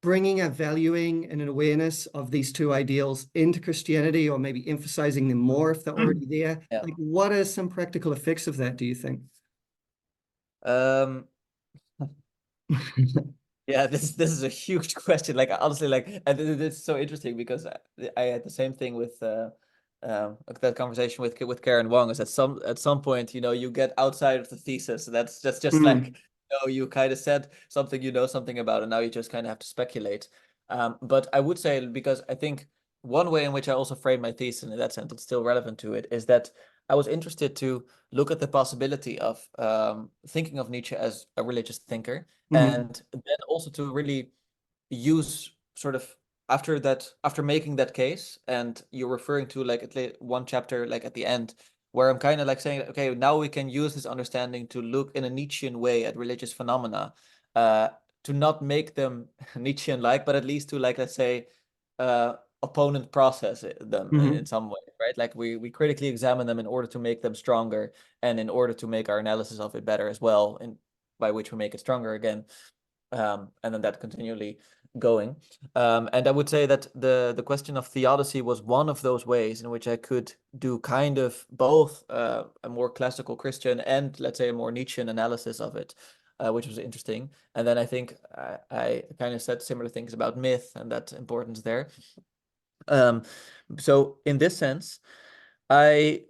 a valuing and an awareness of these two ideals into Christianity, or maybe emphasizing them more if they're already there? Yeah. Like, what are some practical effects of that, do you think? Yeah, this is a huge question. Like honestly, like, and it's so interesting because I had the same thing with that conversation with Karen Wong. Is at some point, you know, you get outside of the thesis. That's just like, Mm, you know, you kind of said something you know something about, and now you just kind of have to speculate. But I would say, because I think one way in which I also frame my thesis, and in that sense it's still relevant to it, is that I was interested to look at the possibility of thinking of Nietzsche as a religious thinker, mhm, and then also to really use sort of after making that case, and you're referring to like one chapter like at the end, where I'm kind of like saying, okay, now we can use this understanding to look in a Nietzschean way at religious phenomena, uh, to not make them Nietzschean like, but at least to, like, let's say, opponent process them in mhm, some way, right? Like we critically examine them in order to make them stronger, and in order to make our analysis of it better as well, and by which we make it stronger again, and then that continually going. And I would say that the question of theodicy was one of those ways in which I could do kind of both a more classical Christian and, let's say, a more Nietzschean analysis of it, which was interesting. And then I think I kind of said similar things about myth and that importance there. Um, so in this sense, I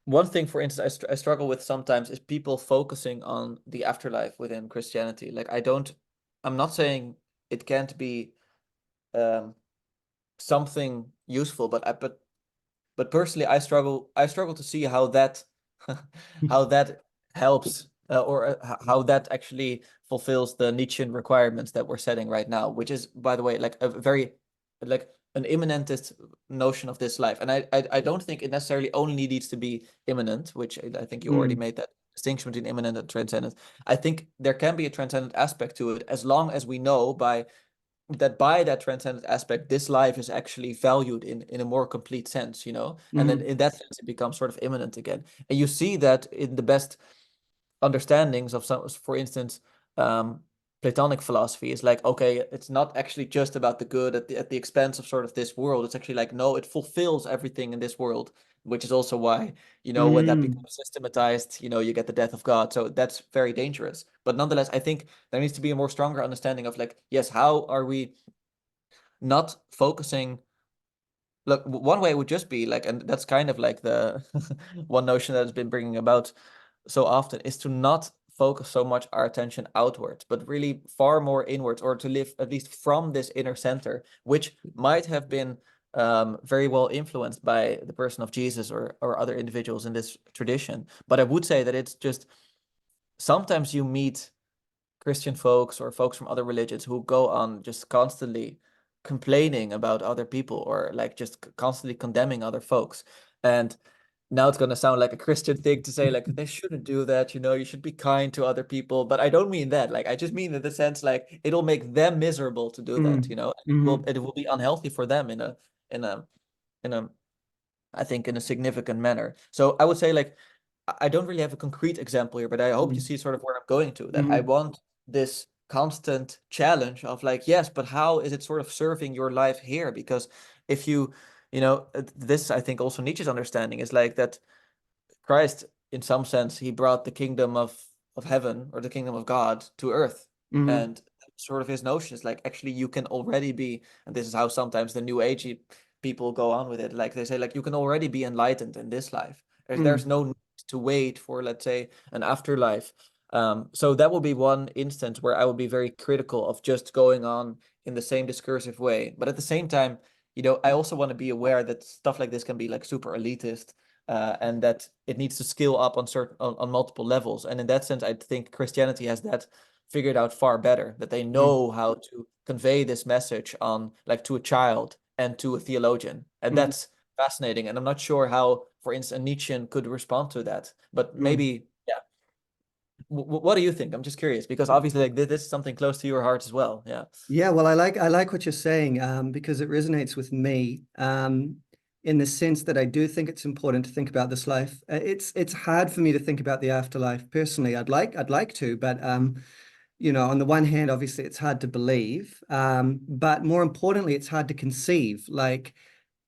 one thing, for instance, I struggle with sometimes is people focusing on the afterlife within Christianity. Like, I'm not saying it can't be um, something useful, but personally, I struggle to see how that how that helps, or how that actually fulfills the Nietzschean requirements that we're setting right now, which is, by the way, like a very, like, an immanentist notion of this life. And I don't think it necessarily only needs to be immanent, which I think you already mm, made that distinction between immanent and transcendent. I think there can be a transcendent aspect to it, as long as we know by that transcendent aspect, this life is actually valued in a more complete sense, you know? And then mhm, in that sense, it becomes sort of immanent again. And you see that in the best understandings of some, for instance, Platonic philosophy is like, okay, it's not actually just about the good at the expense of sort of this world. It's actually like, no, it fulfills everything in this world, which is also why, you know, when that mm, becomes systematized, you know, you get the death of God. So that's very dangerous. But nonetheless, I think there needs to be a more stronger understanding of, like, yes, how are we not focusing? Look, one way would just be like, and that's kind of like the one notion that has been bringing about so often, is to not focus so much our attention outwards, but really far more inwards, or to live at least from this inner center, which might have been very well influenced by the person of Jesus, or other individuals in this tradition. But I would say that it's just sometimes you meet Christian folks or folks from other religions who go on just constantly complaining about other people, or like just constantly condemning other folks. And now it's going to sound like a Christian thing to say, like, they shouldn't do that, you know, you should be kind to other people. But I don't mean that. Like, I just mean in the sense, like, it'll make them miserable to do that, mm, you know. mhm, It will be unhealthy for them in a in a I think in a significant manner. So I would say, like, I don't really have a concrete example here, but I hope you mm, see sort of where I'm going to, that I mhm, want this constant challenge of, like, yes, but how is it sort of serving your life here? Because if you know, this, I think also Nietzsche's understanding is like that Christ, in some sense, he brought the kingdom of heaven, or the kingdom of God, to earth. mhm, And sort of his notion is like, actually, you can already be, and this is how sometimes the new agey people go on with it. Like, they say, like, you can already be enlightened in this life. There's mm, no need to wait for, let's say, an afterlife. So that will be one instance where I would be very critical of just going on in the same discursive way. But at the same time, you know, I also want to be aware that stuff like this can be like super elitist, and that it needs to scale up on on multiple levels. And in that sense, I think Christianity has that figured out far better, that they know how to convey this message on like to a child and to a theologian. And that's fascinating. And I'm not sure how, for instance, a Nietzschean could respond to that, but maybe, yeah. What do you think? I'm just curious, because obviously like this is something close to your heart as well. Yeah. Yeah, well, I like what you're saying, because it resonates with me, in the sense that I do think it's important to think about this life. It's hard for me to think about the afterlife personally. I'd like to, but you know, on the one hand, obviously it's hard to believe, but more importantly, it's hard to conceive. Like,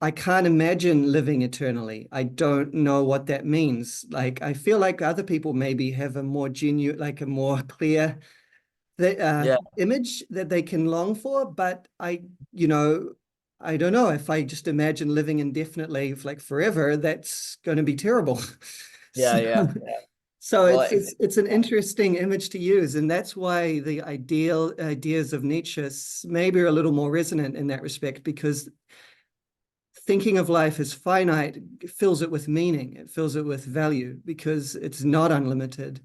I can't imagine living eternally. I don't know what that means. Like, I feel like other people maybe have a more genuine, like a more clear Yeah. image that they can long for, but you know, I don't know, if I just imagine living indefinitely, like forever, that's going to be terrible. Yeah. So, Yeah. so Well, it's an interesting image to use, and that's why the ideas of Nietzsche maybe are a little more resonant in that respect, because thinking of life as finite fills it with meaning, it fills it with value, because it's not unlimited.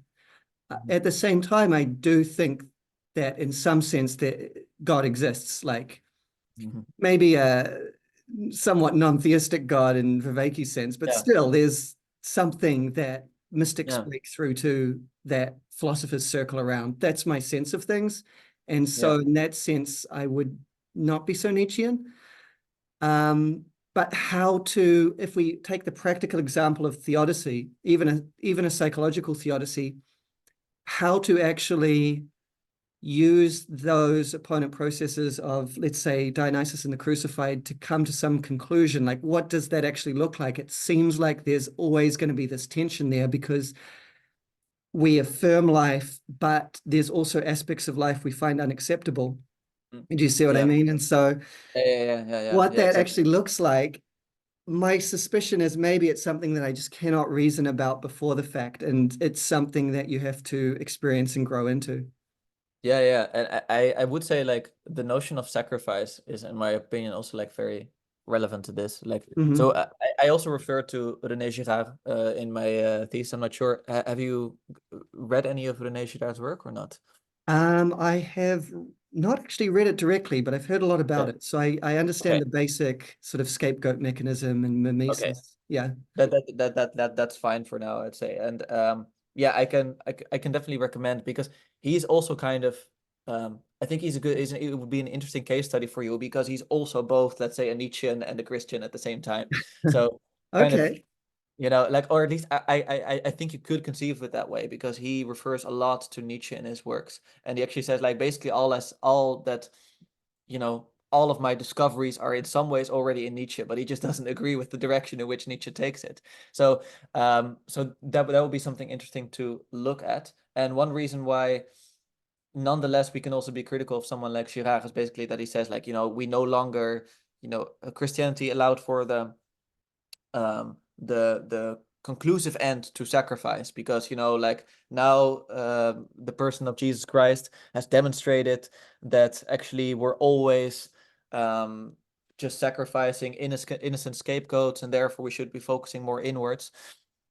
At the same time, I do think that in some sense that God exists, like maybe a somewhat non-theistic God in Viveki's sense, but yeah. still there's something that mystics Yeah. break through to, that philosophers circle around. That's my sense of things. And Yeah. so in that sense, I would not be so Nietzschean. But how to, if we take the practical example of theodicy, even a psychological theodicy, how to actually use those opponent processes of, let's say, Dionysus and the Crucified to come to some conclusion. Like, what does that actually look like? It seems like there's always going to be this tension there, because we affirm life, but there's also aspects of life we find unacceptable. Do you see what I Yeah. mean? And so what Yeah. that Exactly. actually looks like, my suspicion is maybe it's something that I just cannot reason about before the fact, and it's something that you have to experience and grow into. Yeah. Yeah. And I would say like the notion of sacrifice is, in my opinion, also like very relevant to this. Like, so Mhm. I also refer to René Girard in my thesis. I'm not sure. Have you read any of René Girard's work or not? I have not actually read it directly, but I've heard a lot about Okay. it. So I understand Okay. the basic sort of scapegoat mechanism and Okay. mimesis. Yeah. That's fine for now, I'd say. And yeah, I can definitely recommend, because he's also kind of I think he's a good it would be an interesting case study for you, because he's also both, let's say, a Nietzschean and a Christian at the same time. So kind of, Okay. you know, like, or at least I think you could conceive of it that way, because he refers a lot to Nietzsche in his works, and he actually says like basically all that, you know, all of my discoveries are in some ways already in Nietzsche, but he just doesn't agree with the direction in which Nietzsche takes it. So, so that would be something interesting to look at. And one reason why, nonetheless, we can also be critical of someone like Girard is basically that he says like, you know, we no longer, you know, Christianity allowed for the conclusive end to sacrifice, because, you know, like now the person of Jesus Christ has demonstrated that actually we're always just sacrificing innocent scapegoats, and therefore we should be focusing more inwards.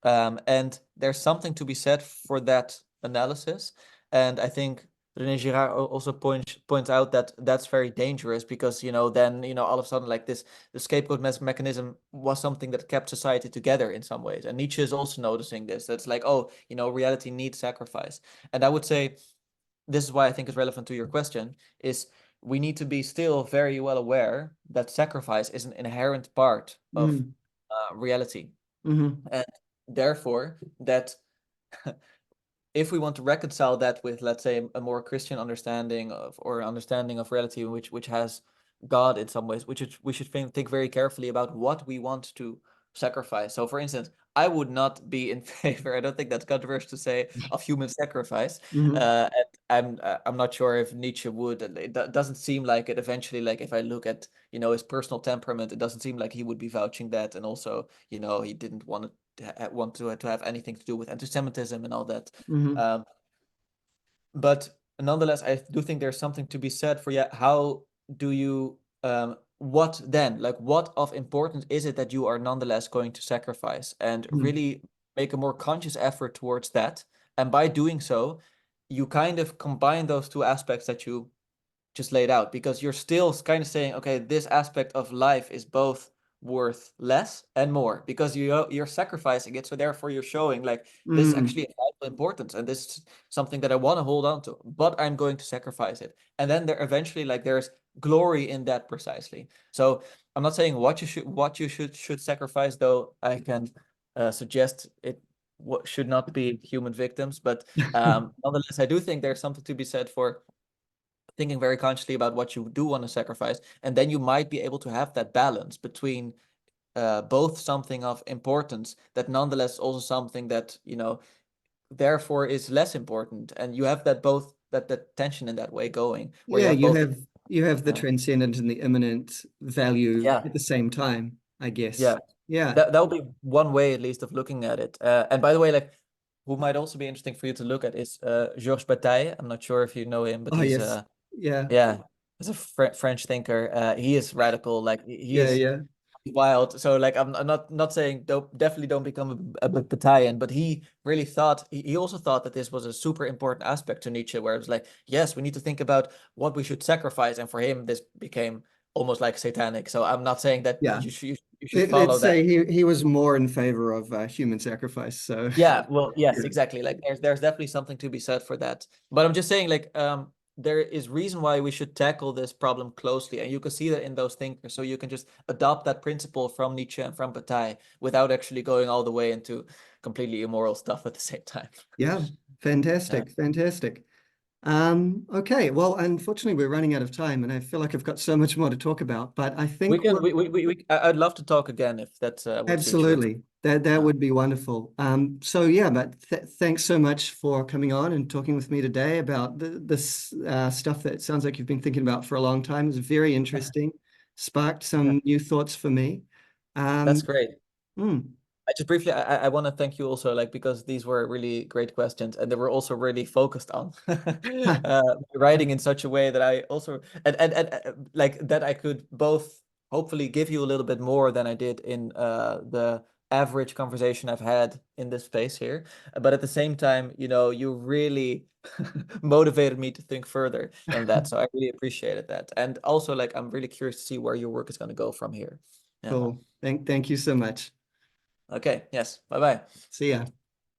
And there's something to be said for that analysis. And I think René Girard also points out that that's very dangerous, because, you know, then, you know, all of a sudden like this, the scapegoat mechanism was something that kept society together in some ways. And Nietzsche is also noticing this. That's like, oh, you know, reality needs sacrifice. And I would say this is why I think it's relevant to your question, is we need to be still very well aware that sacrifice is an inherent part of Mm. reality. Hmm. And therefore, that if we want to reconcile that with, let's say, a more Christian understanding of, or understanding of reality, which has God in some ways, we should think very carefully about what we want to sacrifice. So, for instance, I would not be in favor, I don't think that's controversial to say, of human sacrifice. Hmm. And I'm not sure if Nietzsche would. It doesn't seem like it. Eventually, like if I look at, you know, his personal temperament, it doesn't seem like he would be vouching that. And also, you know, he didn't want to have anything to do with anti-Semitism and all that. Hmm. Um, but nonetheless, I do think there's something to be said for, yeah, how do you what then? Like, what of importance is it that you are nonetheless going to sacrifice, and really make a more conscious effort towards that? And by doing so, you kind of combine those two aspects that you just laid out, because you're still kind of saying, okay, this aspect of life is both worth less and more, because you're sacrificing it. So therefore you're showing like this is actually a vital importance, and this is something that I want to hold on to, but I'm going to sacrifice it. And then there eventually, like, there's glory in that precisely. So I'm not saying what you should sacrifice, though I can suggest it should not be human victims, but nonetheless, I do think there's something to be said for thinking very consciously about what you do want to sacrifice, and then you might be able to have that balance between both something of importance that nonetheless also something that, you know, therefore is less important, and you have that both that tension in that way going, where you Yeah, have both. you have the uh, transcendent and the immanent value yeah, at the same time, I guess. yeah, Yeah. that would be one way at least of looking at it. And by the way, like, who might also be interesting for you to look at is Georges Bataille. I'm not sure if you know him, but Oh, he's yes. Yeah. yeah, he's a French thinker. He is radical, like he Yeah, is yeah. wild. So like I'm not saying definitely don't become a Bataillean, but he really thought, he also thought that this was a super important aspect to Nietzsche, where it was like, yes, we need to think about what we should sacrifice, and for him this became almost like satanic. So I'm not saying that Yeah. you should follow Let's that. say he was more in favor of human sacrifice. So Yeah, well, yes, yeah. exactly. Like there's definitely something to be said for that. But I'm just saying, like, there is reason why we should tackle this problem closely, and you can see that in those thinkers. So you can just adopt that principle from Nietzsche and from Bataille without actually going all the way into completely immoral stuff at the same time. Yeah, Yeah. fantastic, fantastic. Okay, well, unfortunately, we're running out of time, and I feel like I've got so much more to talk about, but I We think can I'd love to talk again if that's would suit you. absolutely that Yeah. would be wonderful. So yeah, but thanks so much for coming on and talking with me today about this stuff that sounds like you've been thinking about for a long time. It's very interesting, sparked Yeah. some new thoughts for me. That's Um, great. hmm. I just briefly, I want to thank you also, like, because these were really great questions, and they were also really focused on writing in such a way that I also, like, that I could both hopefully give you a little bit more than I did in the average conversation I've had in this space here. But at the same time, you know, you really motivated me to think further than that. So I really appreciated that. And also, like, I'm really curious to see where your work is going to go from here. Yeah. Cool. Thank you so much. Okay. Yes. Bye bye. See ya.